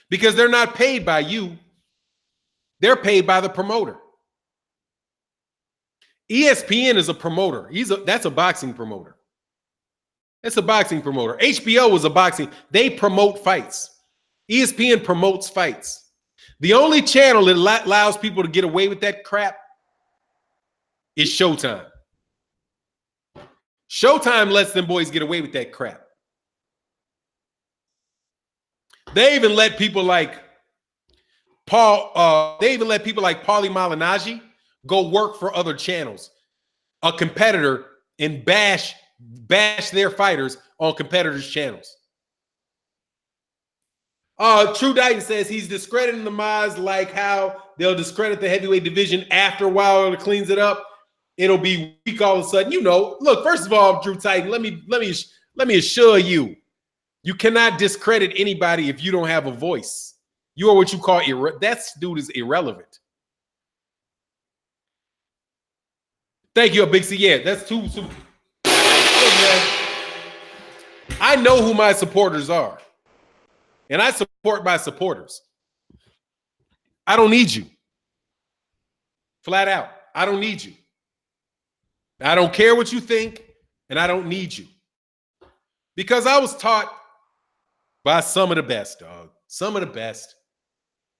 Because they're not paid by you. They're paid by the promoter. ESPN is a promoter. That's a boxing promoter. That's a boxing promoter. HBO is a boxing. They promote fights. ESPN promotes fights. The only channel that allows people to get away with that crap is Showtime. Showtime lets them boys get away with that crap. They even let people like Paulie Malignaggi go work for other channels, a competitor, and bash their fighters on competitors' channels. True Dighton says he's discrediting the Miz like how they'll discredit the heavyweight division after a while it cleans it up. It'll be weak all of a sudden. You know, look, first of all, Drew Titan, let me assure you, you cannot discredit anybody if you don't have a voice. You are what you call that dude is irrelevant. Thank you, Big C. Yeah, that's too. Look, man, I know who my supporters are, and I support my supporters. I don't need you. Flat out, I don't need you. I don't care what you think, and I don't need you. Because I was taught by some of the best, dog. Some of the best.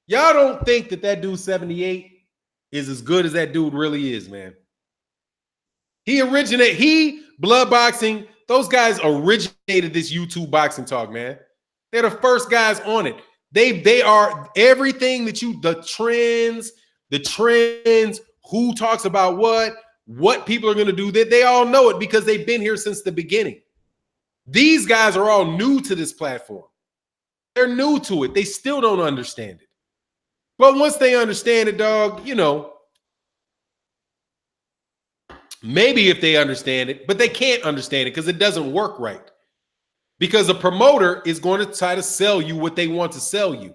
Y'all don't think that dude 78 is as good as that dude really is, man. Blood boxing, those guys originated this YouTube boxing talk, man. They're the first guys on it. They are everything that the trends, who talks about what people are going to do, they all know it because they've been here since the beginning. These guys are all new to this platform. They're new to it. They still don't understand it. But once they understand it, dog, you know, maybe if they understand it, but they can't understand it because it doesn't work right. Because a promoter is going to try to sell you what they want to sell you.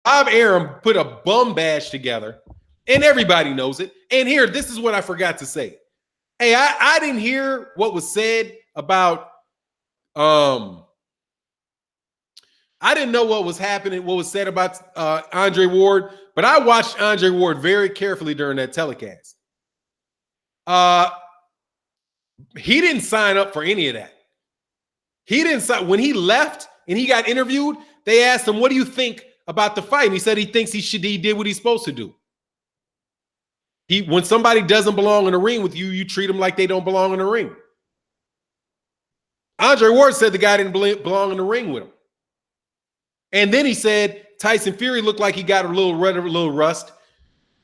Bob Arum put a bum bash together, and everybody knows it. And here, this is what I forgot to say. Hey, I didn't hear what was said about I didn't know what was happening, what was said about Andre Ward, but I watched Andre Ward very carefully during that telecast. He didn't sign up for any of that. He didn't sign. When he left and he got interviewed, they asked him, "What do you think about the fight?" And he said he thinks he did what he's supposed to do. When somebody doesn't belong in the ring with you, you treat them like they don't belong in the ring. Andre Ward said the guy didn't belong in the ring with him. And then he said Tyson Fury looked like he got a little rust.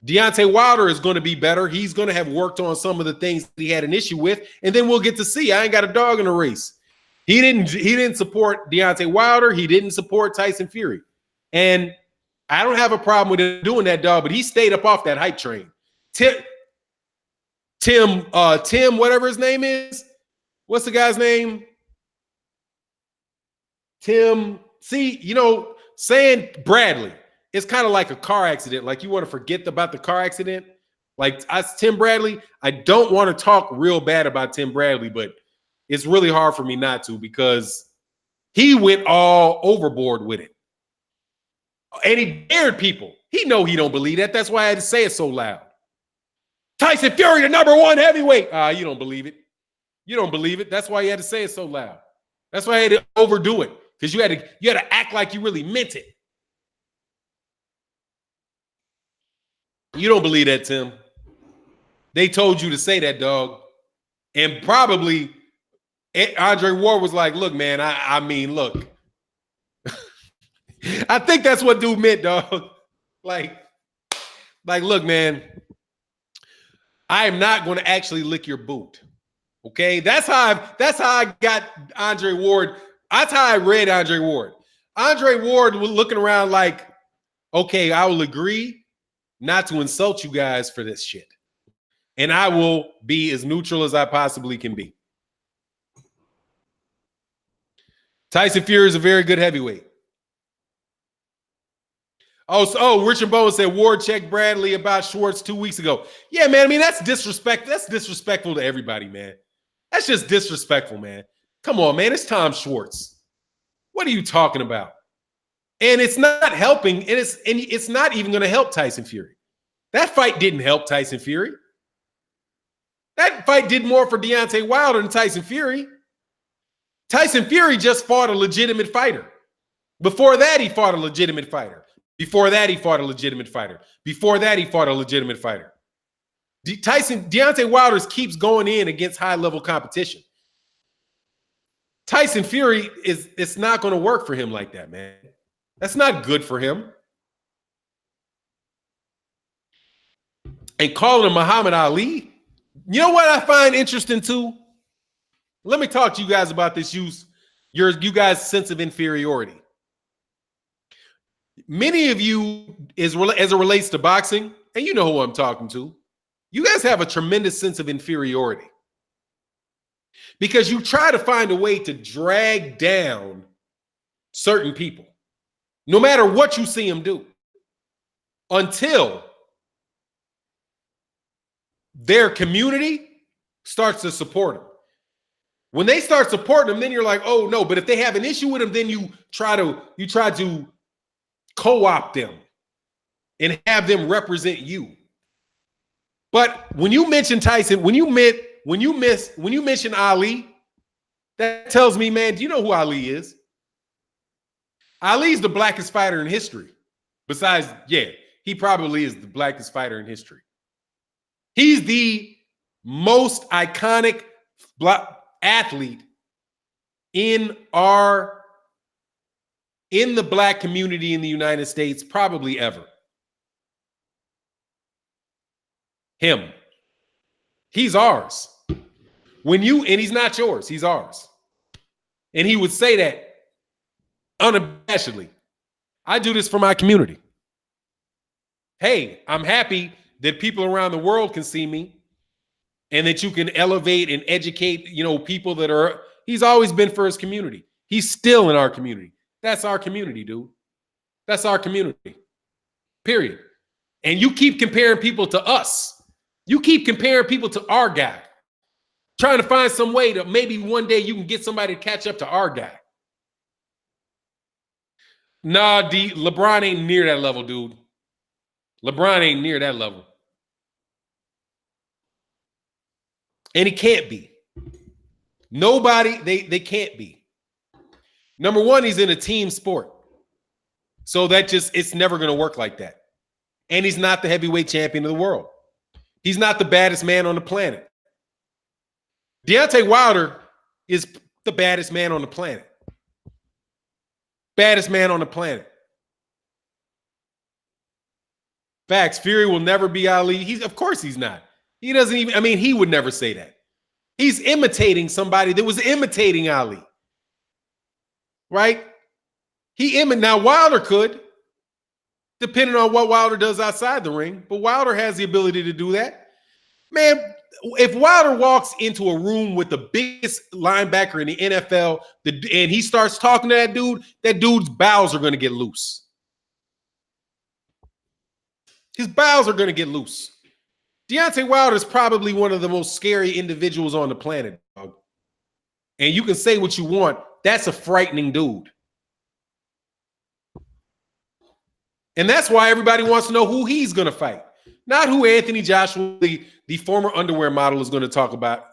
Deontay Wilder is going to be better. He's going to have worked on some of the things that he had an issue with, and then we'll get to see. I ain't got a dog in the race. He didn't support Deontay Wilder. He didn't support Tyson Fury. And I don't have a problem with him doing that, dog, but he stayed up off that hype train. Tim, whatever his name is. What's the guy's name? Tim. See, saying Bradley, it's kind of like a car accident. Like you want to forget about the car accident. Like Tim Bradley, I don't want to talk real bad about Tim Bradley, but it's really hard for me not to because he went all overboard with it. And he dared people. He know he don't believe that. That's why I had to say it so loud. Tyson Fury, the #1 heavyweight. You don't believe it. You don't believe it. That's why you had to say it so loud. That's why I had to overdo it. Because you had to act like you really meant it. You don't believe that, Tim. They told you to say that, dog. And probably Andre Ward was like, look, man, I mean, look. I think that's what dude meant, dog. Like, look, man, I am not going to actually lick your boot. Okay? That's how I got Andre Ward. That's how I read Andre Ward. Andre Ward was looking around like, okay, I will agree not to insult you guys for this shit. And I will be as neutral as I possibly can be. Tyson Fury is a very good heavyweight. Richard Bowen said Ward checked Bradley about Schwartz 2 weeks ago. Yeah, man. I mean, that's disrespect. That's disrespectful to everybody, man. That's just disrespectful, man. Come on, man. It's Tom Schwartz. What are you talking about? And it's not helping. And it's not even going to help Tyson Fury. That fight didn't help Tyson Fury. That fight did more for Deontay Wilder than Tyson Fury. Tyson Fury just fought a legitimate fighter. Before that, he fought a legitimate fighter. Before that, he fought a legitimate fighter. Before that, he fought a legitimate fighter. Deontay Wilder keeps going in against high-level competition. Tyson Fury it's not going to work for him like that, man. That's not good for him. And calling him Muhammad Ali, you know what I find interesting too? Let me talk to you guys about this you guys' sense of inferiority. Many of you, as it relates to boxing, and you know who I'm talking to, you guys have a tremendous sense of inferiority because you try to find a way to drag down certain people, no matter what you see them do, until their community starts to support them. When they start supporting them, then you're like, oh no. But if they have an issue with them, then you try to co-opt them and have them represent you. But when you mention Tyson, when you mention Ali, that tells me, man, do you know who Ali is? Ali's the blackest fighter in history. Besides, he probably is the blackest fighter in history. He's the most iconic black athlete in the black community in the United States, probably ever. Him. He's ours. And he's not yours, he's ours. And he would say that unabashedly. I do this for my community. Hey, I'm happy that people around the world can see me and that you can elevate and educate, people that are, he's always been for his community. He's still in our community. That's our community, dude. That's our community. Period. And you keep comparing people to us. You keep comparing people to our guy. Trying to find some way to maybe one day you can get somebody to catch up to our guy. Nah, LeBron ain't near that level, dude. LeBron ain't near that level. And he can't be. Nobody, they can't be. Number one, he's in a team sport. So it's never going to work like that. And he's not the heavyweight champion of the world. He's not the baddest man on the planet. Deontay Wilder is the baddest man on the planet. Baddest man on the planet. Facts. Fury will never be Ali. Of course he's not. He doesn't even, I mean, he would never say that. He's imitating somebody that was imitating Ali. Right? Now Wilder could, depending on what Wilder does outside the ring, but Wilder has the ability to do that. Man, if Wilder walks into a room with the biggest linebacker in the NFL and he starts talking to that dude's bowels are going to get loose. His bowels are going to get loose. Deontay Wilder is probably one of the most scary individuals on the planet, dog. And you can say what you want. That's a frightening dude. And that's why everybody wants to know who he's going to fight. Not who Anthony Joshua, the former underwear model, is going to talk about.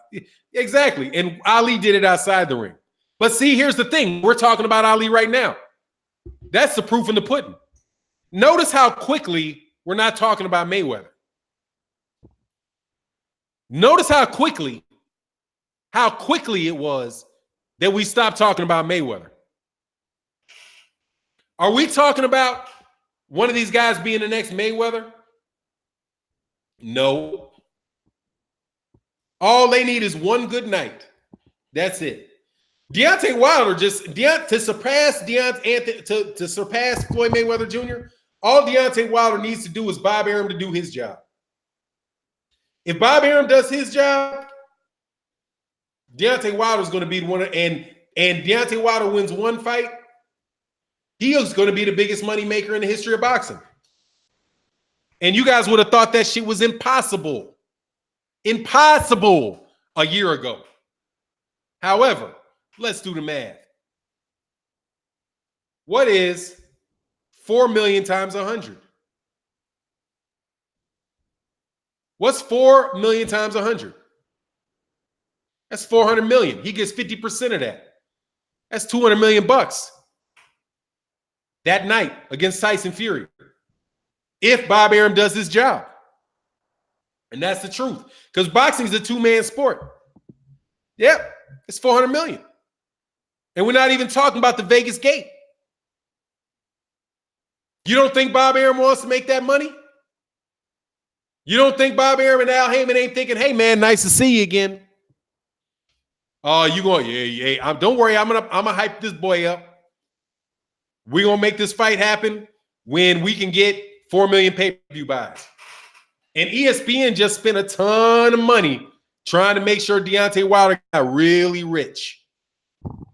Exactly. And Ali did it outside the ring. But see, here's the thing. We're talking about Ali right now. That's the proof in the pudding. Notice how quickly we're not talking about Mayweather. Notice how quickly it was that we stopped talking about Mayweather. Are we talking about one of these guys being the next Mayweather? No. All they need is one good night. That's it. Deontay Wilder to surpass Floyd Mayweather Jr., all Deontay Wilder needs to do is Bob Arum to do his job. If Bob Arum does his job, Deontay Wilder is going to be the winner, and Deontay Wilder wins one fight, he is going to be the biggest money maker in the history of boxing. And you guys would have thought that shit was impossible. Impossible a year ago. However, let's do the math. What is 4 million times 100? What's 4 million times 100? That's 400 million. He gets 50% of that. That's 200 million bucks that night against Tyson Fury. If Bob Arum does his job. And that's the truth. Because boxing is a two-man sport. Yep, it's 400 million. And we're not even talking about the Vegas gate. You don't think Bob Arum wants to make that money? You don't think Bob Arum and Al Heyman ain't thinking, hey, man, nice to see you again. Oh, you going, yeah. Don't worry, I'm gonna hype this boy up. We're going to make this fight happen when we can get 4 million pay-per-view buys. And ESPN just spent a ton of money trying to make sure Deontay Wilder got really rich.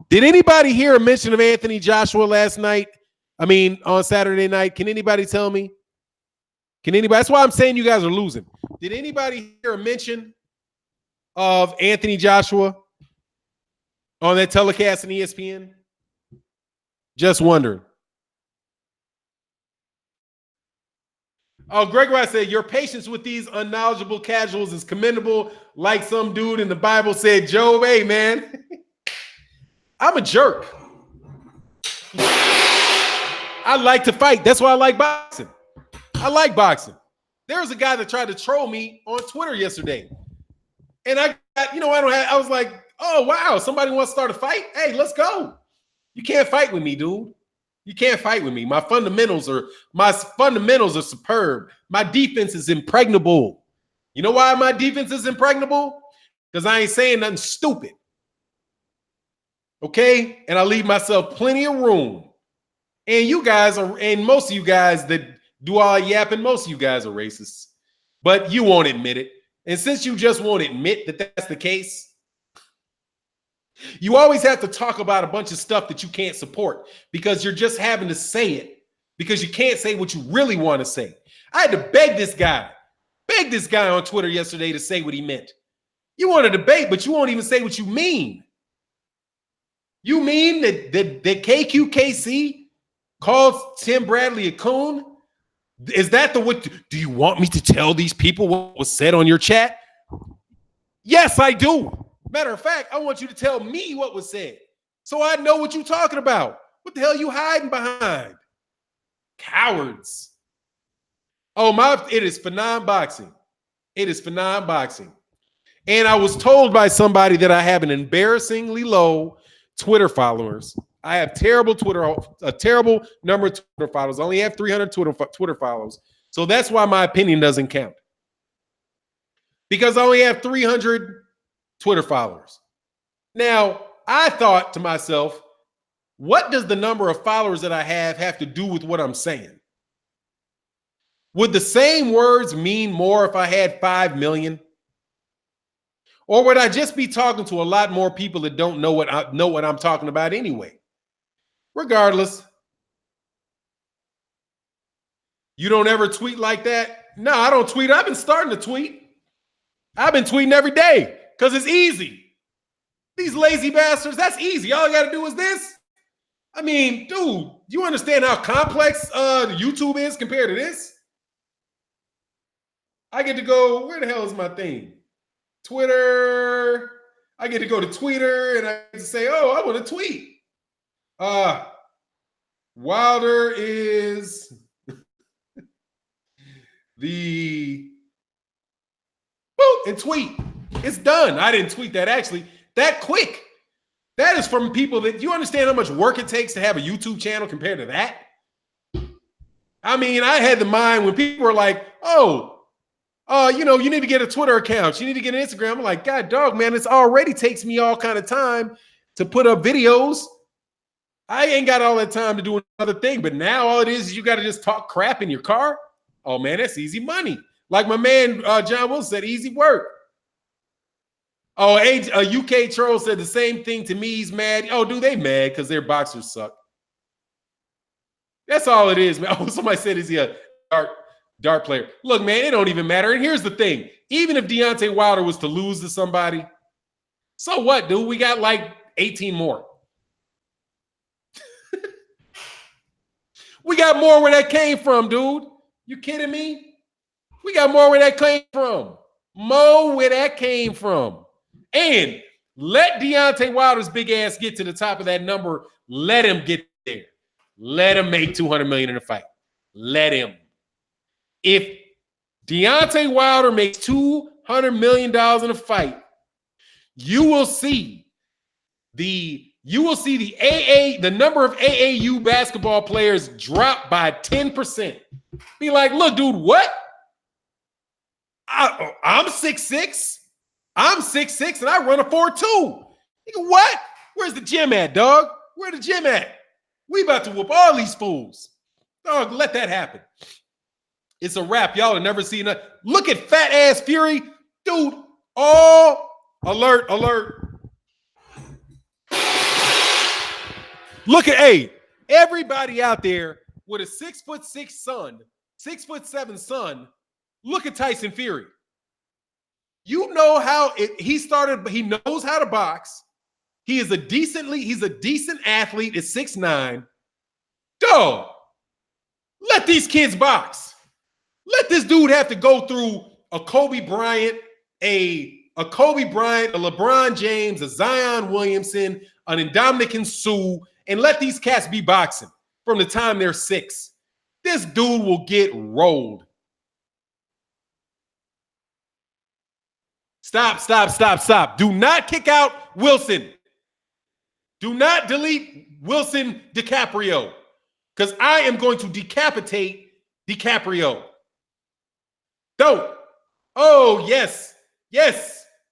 Did anybody hear a mention of Anthony Joshua last night? I mean, on Saturday night? Can anybody tell me? That's why I'm saying you guys are losing. Did anybody hear a mention of Anthony Joshua on that telecast on ESPN? Just wondering. Oh, Greg Rice said, your patience with these unknowledgeable casuals is commendable. Like some dude in the Bible said, Job, hey, man. I'm a jerk. I like to fight. That's why I like boxing. I like boxing. There was a guy that tried to troll me on Twitter yesterday. And I was like, oh, wow, somebody wants to start a fight? Hey, let's go. You can't fight with me, dude. You can't fight with me. My fundamentals are superb. My defense is impregnable. You know why my defense is impregnable? Because I ain't saying nothing stupid. Okay? And I leave myself plenty of room. And most of you guys that do all yapping, most of you guys are racists. But you won't admit it. And since you just won't admit that that's the case, you always have to talk about a bunch of stuff that you can't support because you're just having to say it because you can't say what you really want to say. I had to beg this guy on Twitter yesterday to say what he meant. You want to debate, but you won't even say what you mean. You mean that KQKC called Tim Bradley a coon? Is that what? Do you want me to tell these people what was said on your chat? Yes, I do. Matter of fact, I want you to tell me what was said so I know what you're talking about. What the hell are you hiding behind? Cowards. Oh, it is for non-boxing. It is for non-boxing. And I was told by somebody that I have an embarrassingly low Twitter followers. I have a terrible number of Twitter followers. I only have 300 Twitter followers. So that's why my opinion doesn't count. Because I only have 300 Twitter followers. Now, I thought to myself, what does the number of followers that I have to do with what I'm saying? Would the same words mean more if I had 5 million? Or would I just be talking to a lot more people that don't know what I'm talking about anyway? Regardless. You don't ever tweet like that? No, I don't tweet. I've been starting to tweet. I've been tweeting every day because it's easy. These lazy bastards, that's easy. All I got to do is this. I mean, dude, you understand how complex YouTube is compared to this? I get to go, where the hell is my thing? Twitter. I get to go to Twitter and I get to say, oh, I want to tweet. Wilder is the and tweet. It's done. I didn't tweet that actually that quick. That is from people that you understand how much work it takes to have a YouTube channel compared to that. I mean, I had the mind when people were like, you need to get a Twitter account. You need to get an Instagram. I'm like, God dog, man, it's already takes me all kind of time to put up videos. I ain't got all that time to do another thing. But now all it is you got to just talk crap in your car. Oh, man, that's easy money. Like my man John Wilson said, easy work. Oh, a UK troll said the same thing to me. He's mad. Oh, dude, they mad because their boxers suck. That's all it is, man. Oh, somebody said, is he a dart player? Look, man, it don't even matter. And here's the thing. Even if Deontay Wilder was to lose to somebody, so what, dude? We got like 18 more. We got more where that came from, dude. You kidding me? We got more where that came from. Mo, where that came from. And let Deontay Wilder's big ass get to the top of that number. Let him get there. Let him make $200 million in a fight. Let him. If Deontay Wilder makes $200 million in a fight, you will see the number of AAU basketball players drop by 10%. Be like, look, dude, what? I'm 6'6". I'm 6'6", and I run a 4.2. What? Where's the gym at, dog? Where the gym at? We about to whoop all these fools. Dog, let that happen. It's a wrap. Y'all have never seen that. Look at fat ass Fury. Dude, all alert. Look at, everybody out there with a 6'6" son, 6'7" son, look at Tyson Fury. You know how he started, but he knows how to box. He's a decent athlete at 6'9". Dog, let these kids box. Let this dude have to go through a Kobe Bryant, a LeBron James, a Zion Williamson, an Ndamukong Suh, and let these cats be boxing from the time they're 6. This dude will get rolled. Stop. Do not kick out Wilson. Do not delete Wilson DiCaprio, because I am going to decapitate DiCaprio. Don't. Oh, yes.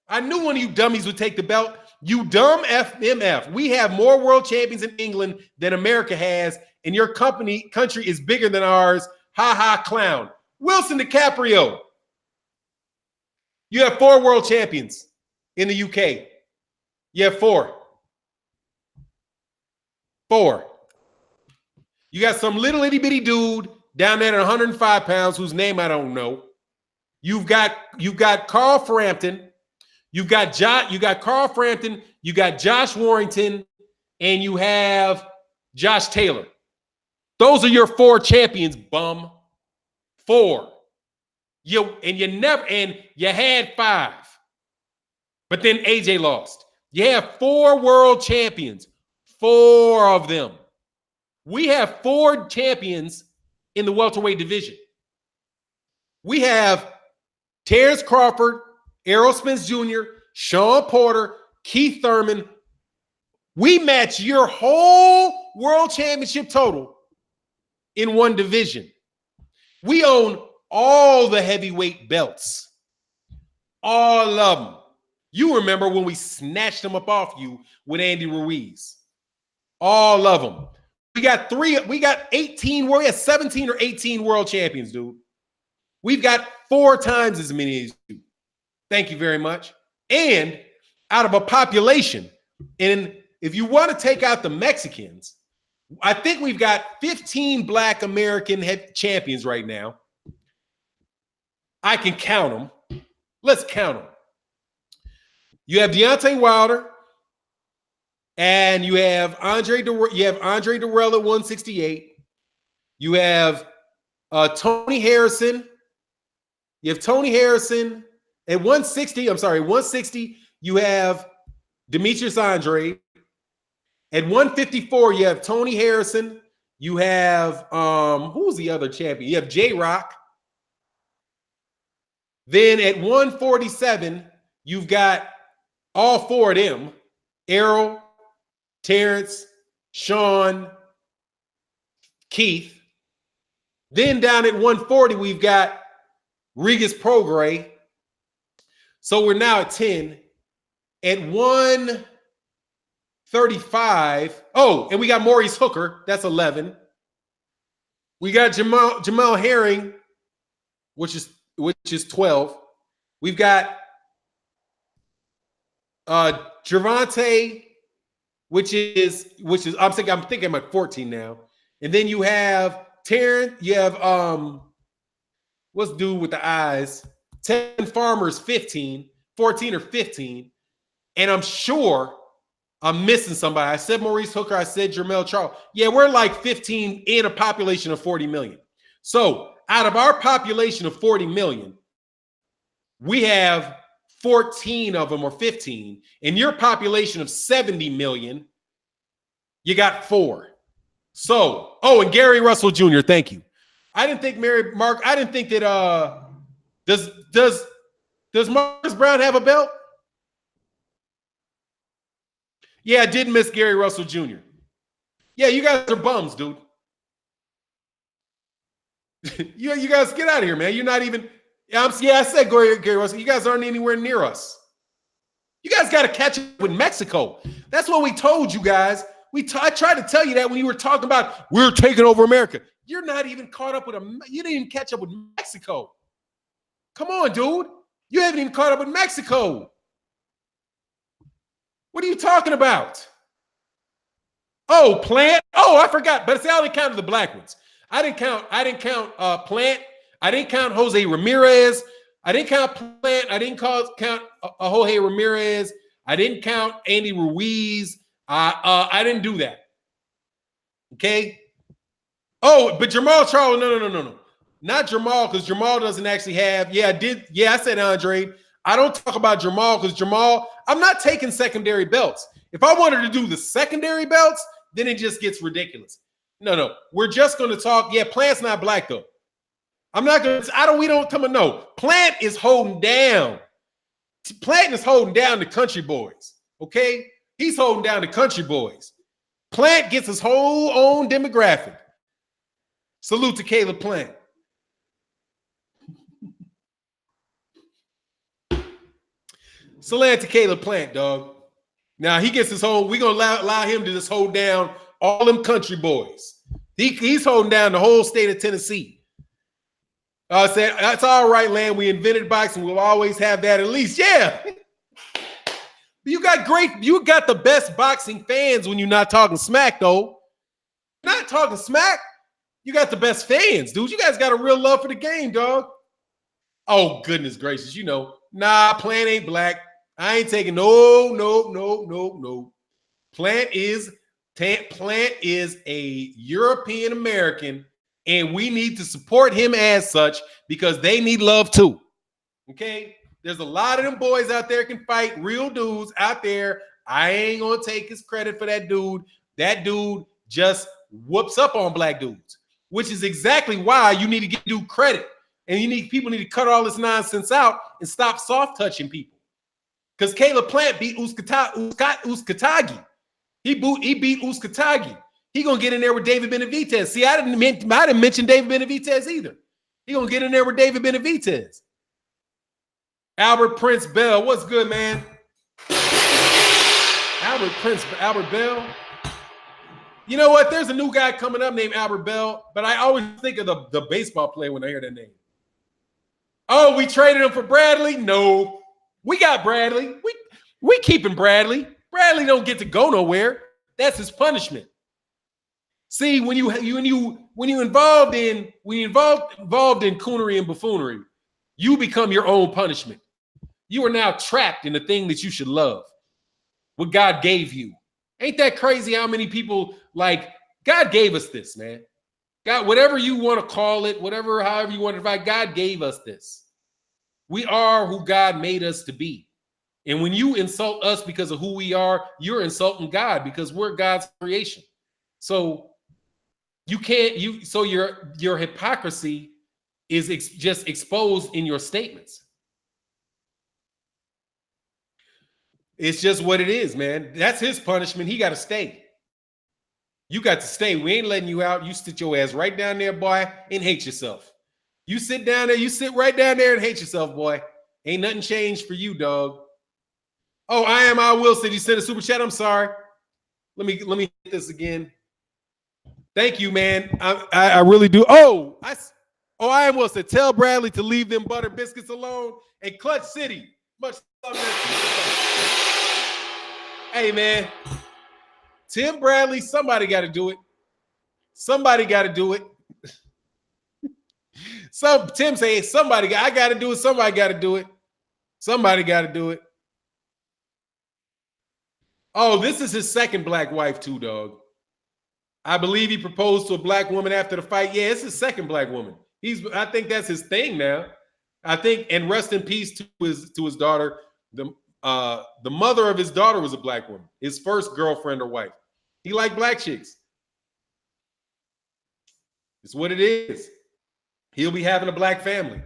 I knew one of you dummies would take the belt. You dumb FMF. We have more world champions in England than America has, and your country is bigger than ours. Ha ha, clown. Wilson DiCaprio. You have 4 world champions in the UK. You have 4. You got some little itty bitty dude down there at 105 pounds whose name I don't know. You've got Carl Frampton. You got Carl Frampton. You got Josh Warrington, and you have Josh Taylor. Those are your 4 champions, bum. 4. You had 5, but then AJ lost. You have 4 world champions, 4 of them. We have 4 champions in the welterweight division. We have Terrence Crawford, Errol Spence Jr., Sean Porter, Keith Thurman. We match your whole world championship total in one division. We own all the heavyweight belts. All of them. You remember when we snatched them up off you with Andy Ruiz. All of them. We got 18, we had 17 or 18 world champions, dude. We've got 4 times as many as you. Thank you very much. And out of a population, and if you want to take out the Mexicans, I think we've got 15 Black American champions right now. I can count them. Let's count them. You have Deontay Wilder, and you have Andre Dirrell at 168. You have Tony Harrison. You have Tony Harrison at 160. I'm sorry, 160. You have Demetrius Andrade. At 154, you have Tony Harrison. You have who's the other champion? You have J-Rock. Then at 147, you've got all 4 of them: Errol, Terrence, Sean, Keith. Then down at 140, we've got Regis Prograis. So we're now at 10. At 135, and we got Maurice Hooker. That's 11. We got Jamal Herring, which is 12. We've got Gervonta, which is I'm thinking I'm at 14 now. And then you have Terrence, you have what's the dude with the eyes? 10 Farmers 15, 14 or 15. And I'm sure I'm missing somebody. I said Maurice Hooker, I said Jermell Charles. Yeah, we're like 15 in a population of 40 million. So out of our population of 40 million, we have 14 of them or 15. In your population of 70 million, you got 4. So, and Gary Russell Jr., thank you. I didn't think I didn't think that does Marcus Brown have a belt? Yeah, I did miss Gary Russell Jr. Yeah, you guys are bums, dude. you guys get out of here, man. You're not even. I said Gary Russell. You guys aren't anywhere near us. You guys got to catch up with Mexico. That's what we told you guys. I tried to tell you that when you were talking about we're taking over America. You're not even caught up with you didn't even catch up with Mexico. Come on, dude. You haven't even caught up with Mexico. What are you talking about? Oh, Plant. Oh, I forgot. But I only counted the black ones. I didn't count Plant. I didn't count Jose Ramirez. I didn't count Plant. I didn't count Jose Ramirez. I didn't count Andy Ruiz. I didn't do that. Okay. Oh, but Jamal Charles. No. Not Jamal, because Jamal doesn't actually have. Yeah, I did. Yeah, I said Andre. I don't talk about Jamal because Jamal, I'm not taking secondary belts. If I wanted to do the secondary belts, then it just gets ridiculous. No. We're just going to talk. Yeah, Plant's not black, though. I'm not going to, no. Plant is holding down. Plant is holding down the country boys, okay? He's holding down the country boys. Plant gets his whole own demographic. Salute to Caleb Plant. Salute to Caleb Plant, dog. Now he gets his whole. We're gonna allow him to just hold down all them country boys. He's holding down the whole state of Tennessee. I said that's all right, land. We invented boxing. We'll always have that at least. Yeah. You got the best boxing fans when you're not talking smack, though. Not talking smack. You got the best fans, dude. You guys got a real love for the game, dog. Oh, goodness gracious. Nah, Plant ain't black. I ain't taking no. Plant is a European American, and we need to support him as such because they need love too. Okay? There's a lot of them boys out there can fight, real dudes out there. I ain't gonna take his credit for that dude. That dude just whoops up on black dudes, which is exactly why you need to give dude credit. And people need to cut all this nonsense out and stop soft touching people. Because Caleb Plant beat Uzcategui. He beat Uzcategui. He gonna get in there with David Benavidez. See, I didn't mention David Benavidez either. He gonna get in there with David Benavidez. Albert Prince Bell, what's good, man? Albert Bell. You know what? There's a new guy coming up named Albert Bell, but I always think of the baseball player when I hear that name. Oh, we traded him for Bradley? No. We got Bradley. We keeping Bradley. Bradley don't get to go nowhere. That's his punishment. See, when you involved in coonery and buffoonery, you become your own punishment. You are now trapped in the thing that you should love, what God gave you. Ain't that crazy how many people, like, God gave us this, man. God, whatever you want to call it, however you want to divide, God gave us this. We are who God made us to be. And when you insult us because of who we are, you're insulting God because we're God's creation. So your hypocrisy is just exposed in your statements. It's just what it is, man. That's his punishment. He got to stay. You got to stay. We ain't letting you out. You sit your ass right down there, boy, and hate yourself. You sit down there. You sit right down there and hate yourself, boy. Ain't nothing changed for you, dog. Oh, I will say you sent a super chat. I'm sorry. Let me hit this again. Thank you, man. I really do. I will say tell Bradley to leave them butter biscuits alone. And Clutch City, much love. Hey, man. Tim Bradley, somebody got to do it. Somebody got to do it. Tim say, I got to do it. Somebody got to do it. Somebody got to do it. Oh, this is his second black wife too, dog. I believe he proposed to a black woman after the fight. Yeah, it's his second black woman. I think that's his thing now. I think, and rest in peace to his daughter. The mother of his daughter was a black woman. His first girlfriend or wife. He liked black chicks. It's what it is. He'll be having a black family.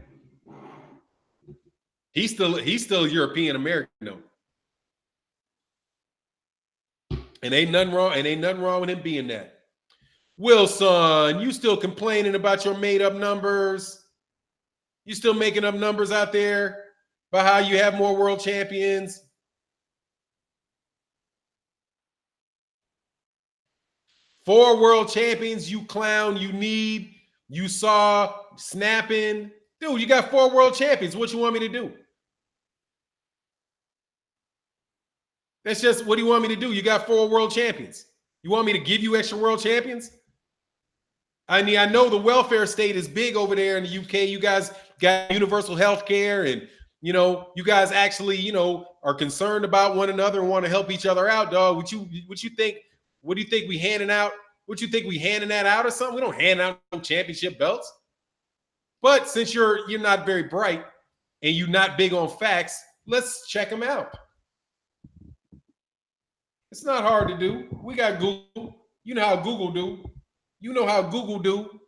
He's still European American though. And ain't nothing wrong with him being that. Wilson, you still complaining about your made up numbers? You still making up numbers out there about how you have more world champions? Four world champions, you clown, you saw snapping. Dude, you got 4 world champions. What you want me to do? That's just, what do you want me to do? You got 4 world champions. You want me to give you extra world champions? I mean, I know the welfare state is big over there in the UK. You guys got universal health care, and, you know, you guys actually, you know, are concerned about one another and want to help each other out, dog. What you think? What do you think we handing out? What you think we handing that out or something? We don't hand out no championship belts. But since you're not very bright and you're not big on facts, let's check them out. It's not hard to do. We got Google. You know how Google do. You know how Google do.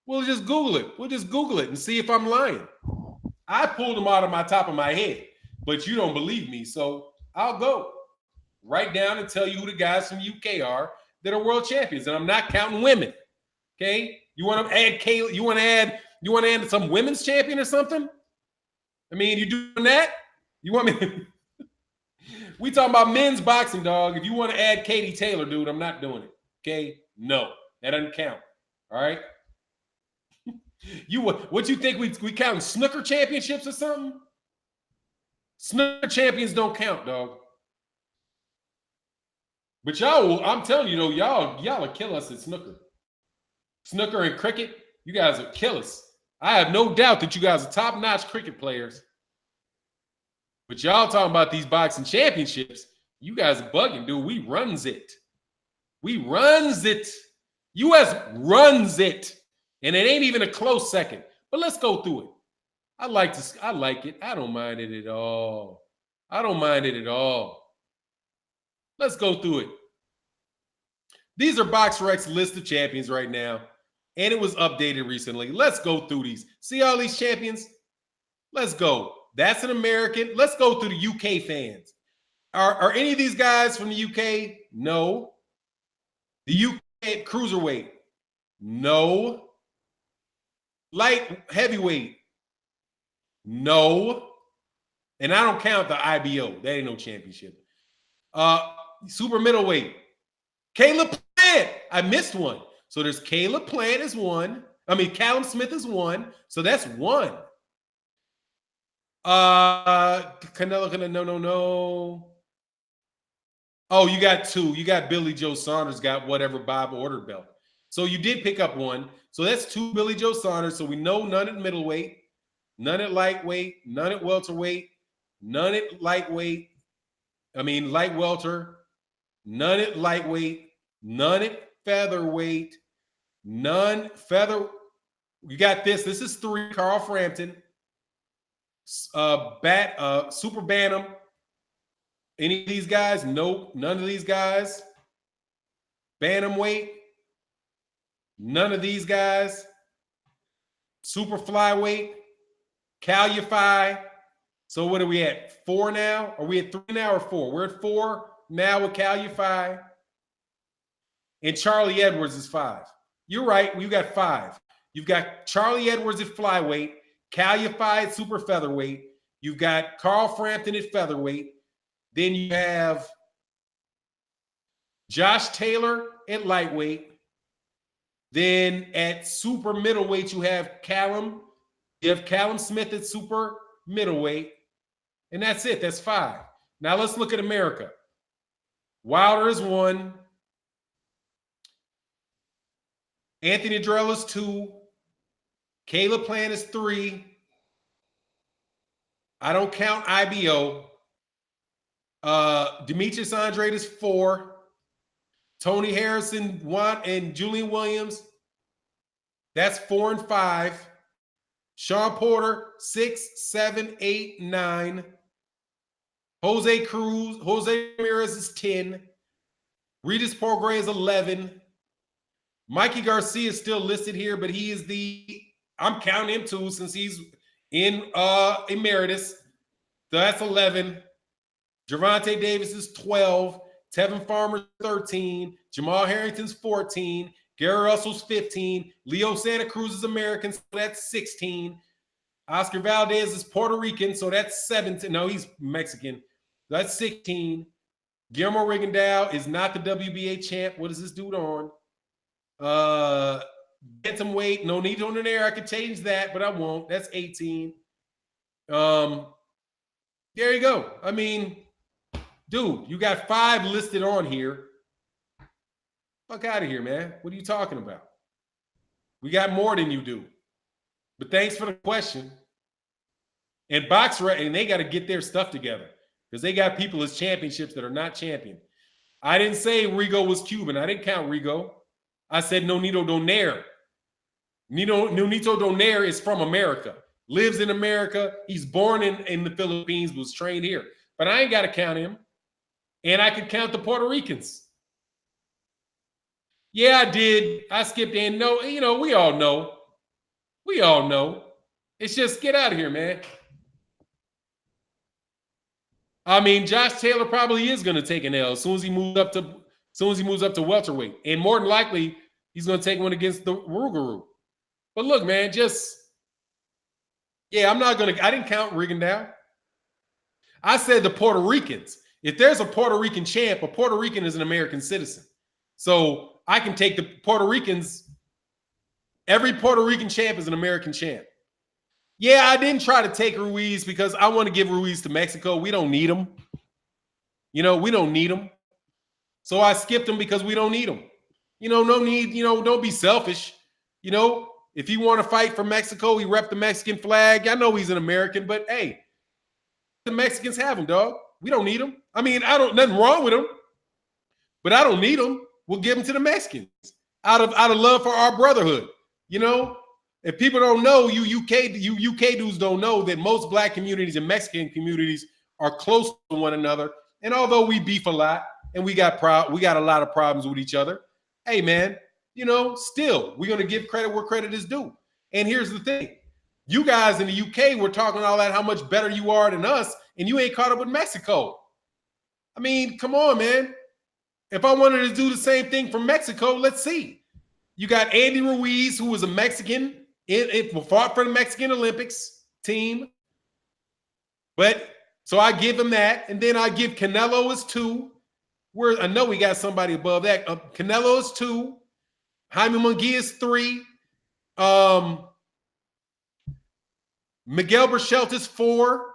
We'll just Google it. We'll just Google it and see if I'm lying. I pulled them out of my top of my head, but you don't believe me, so I'll go right down and tell you who the guys from UK are that are world champions, and I'm not counting women. Okay, you want to add Kayla? You want to add some women's champion or something? I mean, you doing that? You want me? We talking about men's boxing, dog. If you want to add Katie Taylor, dude, I'm not doing it. Okay, no, that doesn't count. All right. What you think we counting snooker championships or something? Snooker champions don't count, dog. But y'all, I'm telling you though, y'all will kill us at snooker. Snooker and cricket, you guys will kill us. I have no doubt that you guys are top-notch cricket players. But y'all talking about these boxing championships, you guys are bugging, dude. We runs it. We runs it. U.S. runs it. And it ain't even a close second. But let's go through it. I like it. I don't mind it at all. I don't mind it at all. Let's go through it. These are BoxRec's list of champions right now. And it was updated recently. Let's go through these. See all these champions? Let's go. That's an American. Let's go through the UK fans. Are any of these guys from the UK? No. The UK cruiserweight? No. Light heavyweight. No. And I don't count the IBO. That ain't no championship. Super middleweight. Caleb Plant. I missed one. So there's Caleb Plant is one. I mean, Callum Smith is one. So that's one. Canelo, no. Oh, you got two. You got Billy Joe Saunders, got whatever Bob ordered belt. So you did pick up one. So that's two Billy Joe Saunders. So we know none at middleweight, none at lightweight, none at welterweight, none at light welter, none at lightweight, none at featherweight, none feather. You got this. This is three. Carl Frampton, Super Bantam. Any of these guys? Nope. None of these guys. Bantamweight. None of these guys. Super flyweight. Calify. So what are we at? 4 now? Are we at 3 now or 4? We're at 4 now with Calify. And Charlie Edwards is 5. You're right. We've got 5. You've got Charlie Edwards at flyweight. Calify at super featherweight. You've got Carl Frampton at featherweight. Then you have Josh Taylor at lightweight. Then at super middleweight, you have Callum. You have Callum Smith at super middleweight. And that's it. That's 5. Now let's look at America. Wilder is 1. Anthony Drell is 2. Caleb Plant is 3. I don't count IBO. Demetrius Andrade is 4. Tony Harrison, 1, and Julian Williams. That's 4 and 5. Sean Porter, 6, 7, 8, 9. Jose Ramirez is 10. Regis Prograis is 11. Mikey Garcia is still listed here, but he is I'm counting him too since he's in emeritus. So that's 11. Gervonta Davis is 12. Tevin Farmer's 13. Jamal Harrington's 14. Gary Russell's 15. Leo Santa Cruz is American, so that's 16. Oscar Valdez is Puerto Rican, so that's 17. No, he's Mexican. That's 16. Guillermo Rigondeaux is not the WBA champ. What is this dude on? Bantamweight. No need on there. I could change that, but I won't. That's 18. There you go. I mean, dude, you got 5 listed on here. Fuck out of here, man. What are you talking about? We got more than you do. But thanks for the question. And and they got to get their stuff together because they got people as championships that are not champion. I didn't say Rigo was Cuban. I didn't count Rigo. I said Nonito Donaire. Nonito Donaire is from America, lives in America. He's born in the Philippines, was trained here. But I ain't got to count him. And I could count the Puerto Ricans. Yeah, I did. I skipped in. No, we all know. We all know. It's just get out of here, man. I mean, Josh Taylor probably is going to take an L as soon as he moves up to welterweight. And more than likely, he's going to take one against the Rougarou. But look, man, I didn't count Rigondeaux. I said the Puerto Ricans. If there's a Puerto Rican champ, a Puerto Rican is an American citizen. So I can take the Puerto Ricans. Every Puerto Rican champ is an American champ. Yeah, I didn't try to take Ruiz because I want to give Ruiz to Mexico. We don't need him. We don't need him. So I skipped him because we don't need him. No need, don't be selfish. If you want to fight for Mexico, he rep the Mexican flag. I know he's an American, but hey, the Mexicans have him, dog. We don't need him. I mean, nothing wrong with him, but I don't need him. We'll give him to the Mexicans out of love for our brotherhood. If people don't know, you UK dudes don't know that most Black communities and Mexican communities are close to one another. And although we beef a lot and we got a lot of problems with each other, hey man, still we're gonna give credit where credit is due. And here's the thing: you guys in the UK were talking all that how much better you are than us, and you ain't caught up with Mexico. I mean, come on, man. If I wanted to do the same thing for Mexico, let's see. You got Andy Ruiz, who was a Mexican It fought for the Mexican Olympics team. But so I give him that. And then I give Canelo is 2. I know we got somebody above that. Canelo is 2. Jaime Munguia is 3. Miguel Berchelt is 4.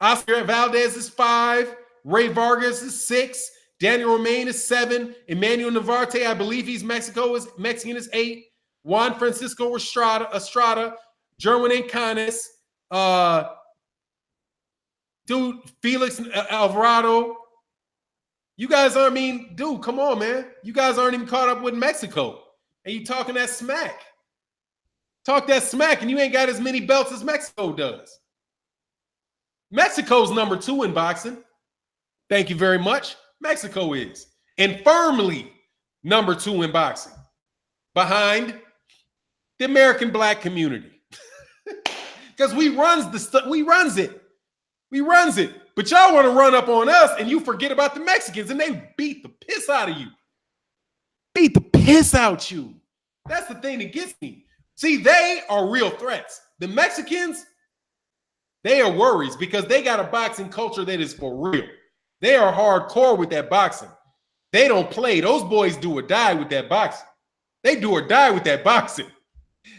Oscar Valdez is 5. Ray Vargas is 6. Daniel Romain is 7. Emmanuel Navarrete, I believe he's Mexican, is 8. Juan Francisco Estrada, Jerwin Encanes, Felix Alvarado. You guys aren't, dude, come on, man. You guys aren't even caught up with Mexico. And you talking that smack. Talk that smack, and you ain't got as many belts as Mexico does. Mexico's number 2 in boxing. Thank you very much. Mexico is. And firmly number 2 in boxing. Behind the American black community. Because we runs it. But y'all want to run up on us and you forget about the Mexicans and they beat the piss out of you. Beat the piss out you. That's the thing that gets me. See, they are real threats. The Mexicans, they are worries because they got a boxing culture that is for real. They are hardcore with that boxing. They don't play. Those boys do or die with that boxing. They do or die with that boxing.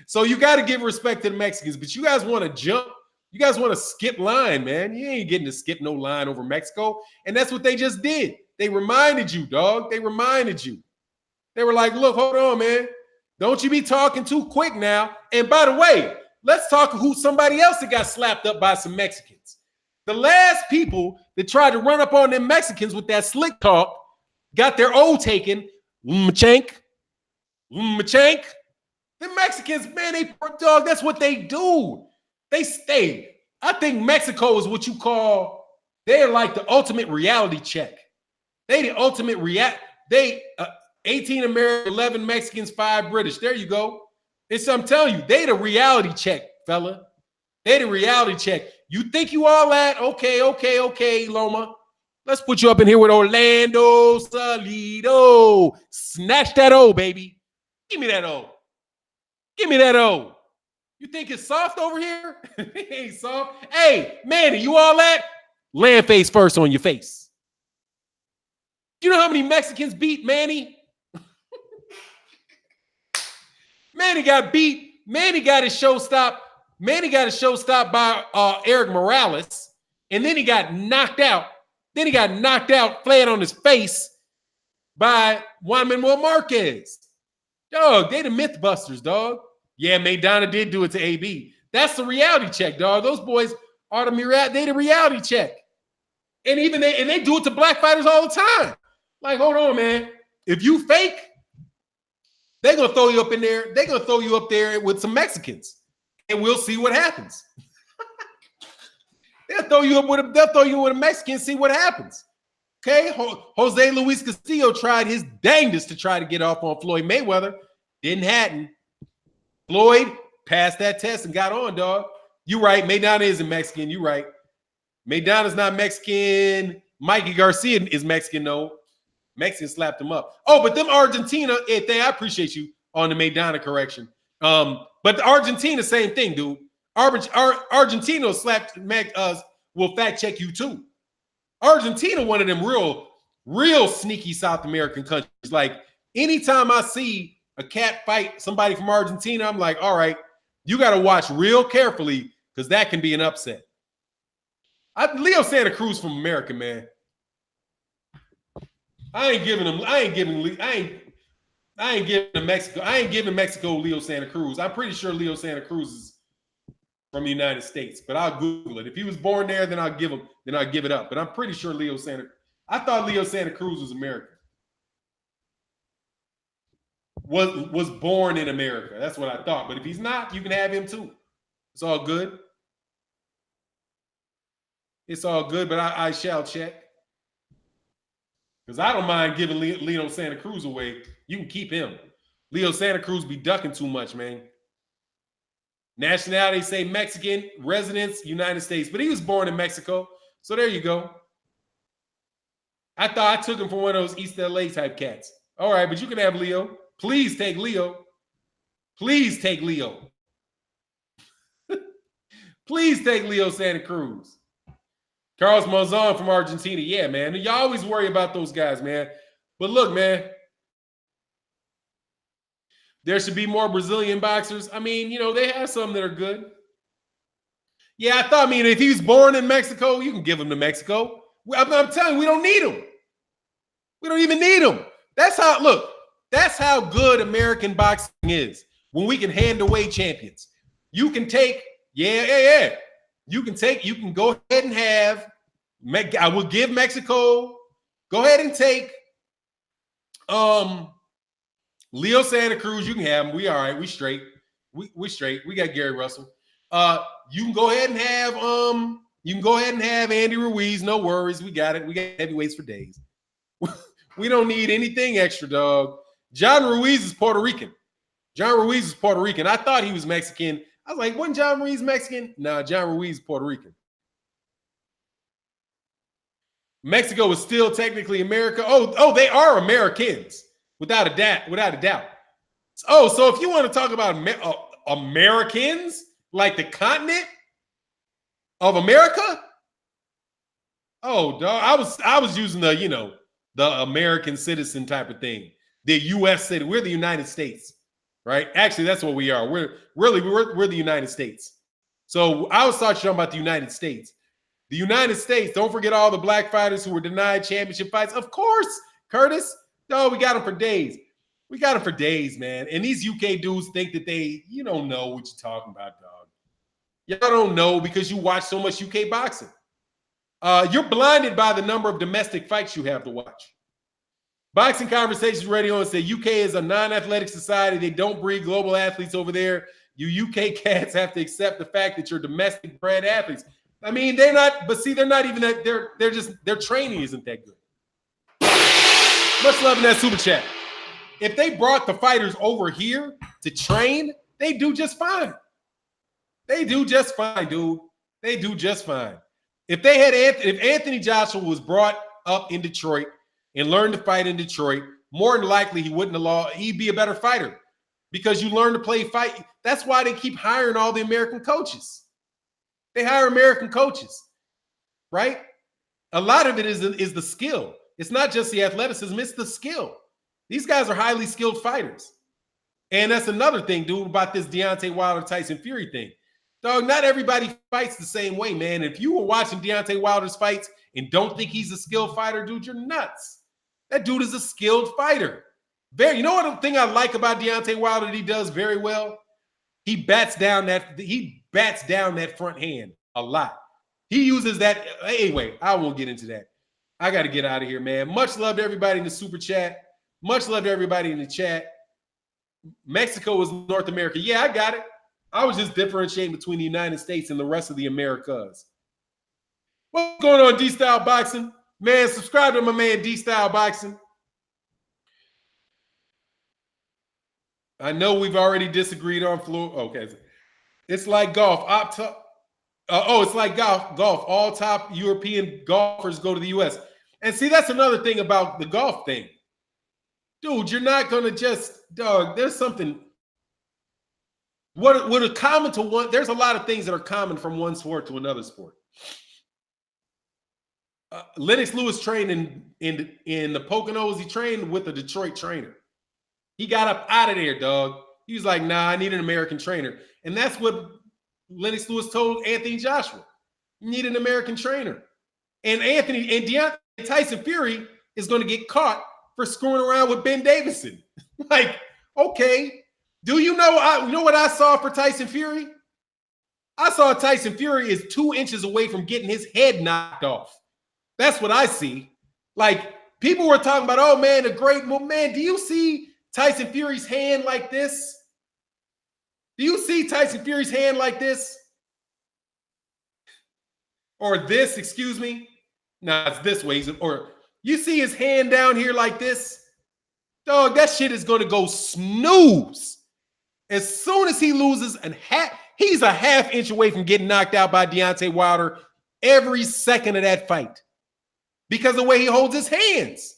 So you got to give respect to the Mexicans, but you guys want to jump. You guys want to skip line, man. You ain't getting to skip no line over Mexico. And that's what they just did. They reminded you, dog. They reminded you. They were like, look, hold on, man. Don't you be talking too quick now. And by the way, let's talk who somebody else that got slapped up by some Mexicans. The last people that tried to run up on them Mexicans with that slick talk got their O taken. Machank. The Mexicans, man, dog, that's what they do. They stay. I think Mexico is what you call, they're like the ultimate reality check. They the ultimate 18 American, 11 Mexicans, 5 British. There you go. I'm telling you, they the reality check, fella. They the reality check. You think you all that? Okay, Loma. Let's put you up in here with Orlando Salido. Snatch that O, baby. Give me that O. Give me that O. You think it's soft over here? It ain't soft. Hey, Manny, you all that? Land face first on your face. Do you know how many Mexicans beat Manny? Manny got beat. Manny got his show stopped. Manny got his show stopped by Eric Morales. And then he got knocked out. Flat on his face by Juan Manuel Marquez. Dog, they the Mythbusters, dog. Yeah, Maidana did do it to AB. That's the reality check, dog. Those boys are the reality check. And they do it to black fighters all the time. Like, hold on, man. If you fake, they're gonna throw you up in there. They're gonna throw you up there with some Mexicans, and we'll see what happens. They'll throw you with a Mexican, see what happens. Okay, Jose Luis Castillo tried his dangest to try to get off on Floyd Mayweather. Didn't happen. Floyd passed that test and got on, dog. You right. Maidana isn't Mexican. You right. Maidana's not Mexican. Mikey Garcia is Mexican, though. Mexican slapped him up. Oh, but them Argentina, I appreciate you on the Maidana correction. But the Argentina, same thing, dude. Argentina slapped will fact check you too. Argentina, one of them real sneaky South American countries. Like anytime I see a cat fight somebody from Argentina, I'm like, all right, you got to watch real carefully because that can be an upset. Leo Santa Cruz from America, man. I ain't giving Mexico Leo Santa Cruz. I'm pretty sure Leo Santa Cruz is from the United States, but I'll Google it. If he was born there, then I'll give it up. But I'm pretty sure I thought Leo Santa Cruz was American. Was born in America. That's what I thought. But if he's not, you can have him too. It's all good. It's all good, but I shall check. Because I don't mind giving Leo Santa Cruz away. You can keep him. Leo Santa Cruz be ducking too much, man. Nationality, say Mexican, residence, United States. But he was born in Mexico. So there you go. I thought I took him for one of those East LA type cats. All right, but you can have Leo. Please take Leo. Please take Leo. Please take Leo Santa Cruz. Carlos Monzon from Argentina. Yeah, man. You always worry about those guys, man. But look, man, there should be more Brazilian boxers. I mean, they have some that are good. Yeah, I mean, if he was born in Mexico, you can give him to Mexico. I'm telling you, we don't need him. We don't even need him. That's how good American boxing is. When we can hand away champions. You can take, yeah. You can go ahead and have, I will give Mexico, go ahead and take Leo Santa Cruz. You can have him. We all right. We straight. We straight. We got Gary Russell. You can go ahead and have Andy Ruiz. No worries. We got it. We got heavyweights for days. We don't need anything extra, dog. John Ruiz is Puerto Rican. I thought he was Mexican. I was like, wasn't John Ruiz Mexican? Nah, John Ruiz is Puerto Rican. Mexico is still technically America. Oh, they are Americans, without a doubt. Oh, so if you want to talk about Americans, like the continent of America, oh, dog, I was using the American citizen type of thing. The U.S. city. We're the United States, right? Actually, that's what we are. We're the United States. So I was talking about the United States. The United States, don't forget all the black fighters who were denied championship fights. Of course, Curtis. No, we got them for days. We got them for days, man. And these UK dudes think that you don't know what you're talking about, dog. Y'all don't know because you watch so much UK boxing. You're blinded by the number of domestic fights you have to watch. Boxing Conversations Radio and say UK is a non-athletic society. They don't breed global athletes over there. You UK cats have to accept the fact that you're domestic bred athletes. I mean, they're not, but see, they're not even that. Their training isn't that good. Much love in that super chat. If they brought the fighters over here to train, they do just fine. They do just fine, dude. They do just fine. If Anthony Joshua was brought up in Detroit and learned to fight in Detroit, more than likely he wouldn't have lost. He'd be a better fighter because you learn to play fight. That's why they keep hiring all the American coaches. They hire American coaches, right? A lot of it is the skill. It's not just the athleticism, it's the skill. These guys are highly skilled fighters. And that's another thing, dude, about this Deontay Wilder Tyson Fury thing. Dog, not everybody fights the same way, man. If you were watching Deontay Wilder's fights and don't think he's a skilled fighter, dude, you're nuts. That dude is a skilled fighter. You know what the thing I like about Deontay Wilder that he does very well? He bats down that front hand a lot. He uses that. Anyway, I won't get into that. I got to get out of here, man. Much love to everybody in the super chat. Much love to everybody in the chat. Mexico is North America. Yeah, I got it. I was just differentiating between the United States and the rest of the Americas. What's going on, D-Style Boxing? Man, subscribe to my man, D-Style Boxing. I know we've already disagreed on floor. Okay. It's like golf. It's like golf. All top European golfers go to the U.S. And see, that's another thing about the golf thing. Dude, you're not going to just, dog, there's something. What are common to one? There's a lot of things that are common from one sport to another sport. Lennox Lewis trained in the Poconos. He trained with a Detroit trainer. He got up out of there, dog. He was like, nah, I need an American trainer. And that's what Lennox Lewis told Anthony Joshua. You need an American trainer. And Deontay Tyson Fury is going to get caught for screwing around with Ben Davison. Like, okay. Do you know what I saw for Tyson Fury? I saw Tyson Fury is 2 inches away from getting his head knocked off. That's what I see. Like, people were talking about, oh, man, man, do you see Tyson Fury's hand like this? Do you see Tyson Fury's hand like this? Or this, excuse me. No, it's this way. Or you see his hand down here like this? Dog, that shit is going to go snooze. As soon as he loses he's a half inch away from getting knocked out by Deontay Wilder every second of that fight because of the way he holds his hands.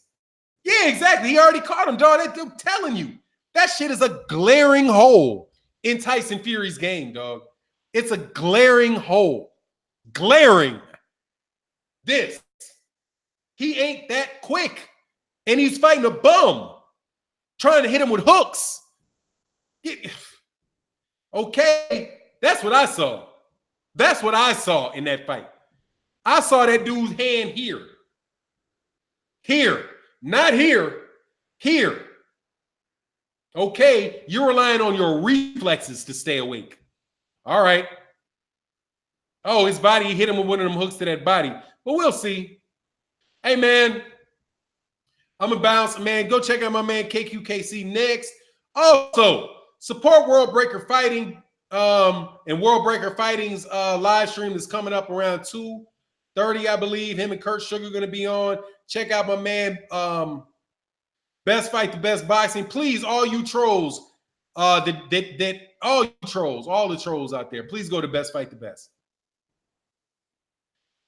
Yeah, exactly. He already caught him, dog. I'm telling you, that shit is a glaring hole in Tyson Fury's game, dog. It's a glaring hole. Glaring. This. He ain't that quick. And he's fighting a bum. Trying to hit him with hooks. Okay. That's what I saw. That's what I saw in that fight. I saw that dude's hand here. Here. Not here. Here. Okay. You're relying on your reflexes to stay awake. All right. Oh, his body, he hit him with one of them hooks to that body. But we'll see. Hey, man. I'm going to bounce. Man, go check out my man KQKC next. Also, support World Breaker Fighting. And World Breaker Fighting's live stream is coming up around 2:30, I believe. Him and Kurt Sugar are going to be on. Check out my man, Best Fight the Best Boxing. Please, all you trolls, all the trolls out there, please go to Best Fight the Best.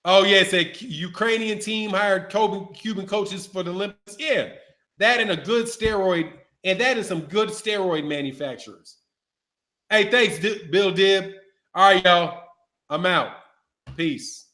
Oh, yeah, it's a Ukrainian team hired Cuban coaches for the Olympics. Yeah, that and a good steroid, and that is some good steroid manufacturers. Hey, thanks, Bill Dib. All right, y'all. I'm out. Peace.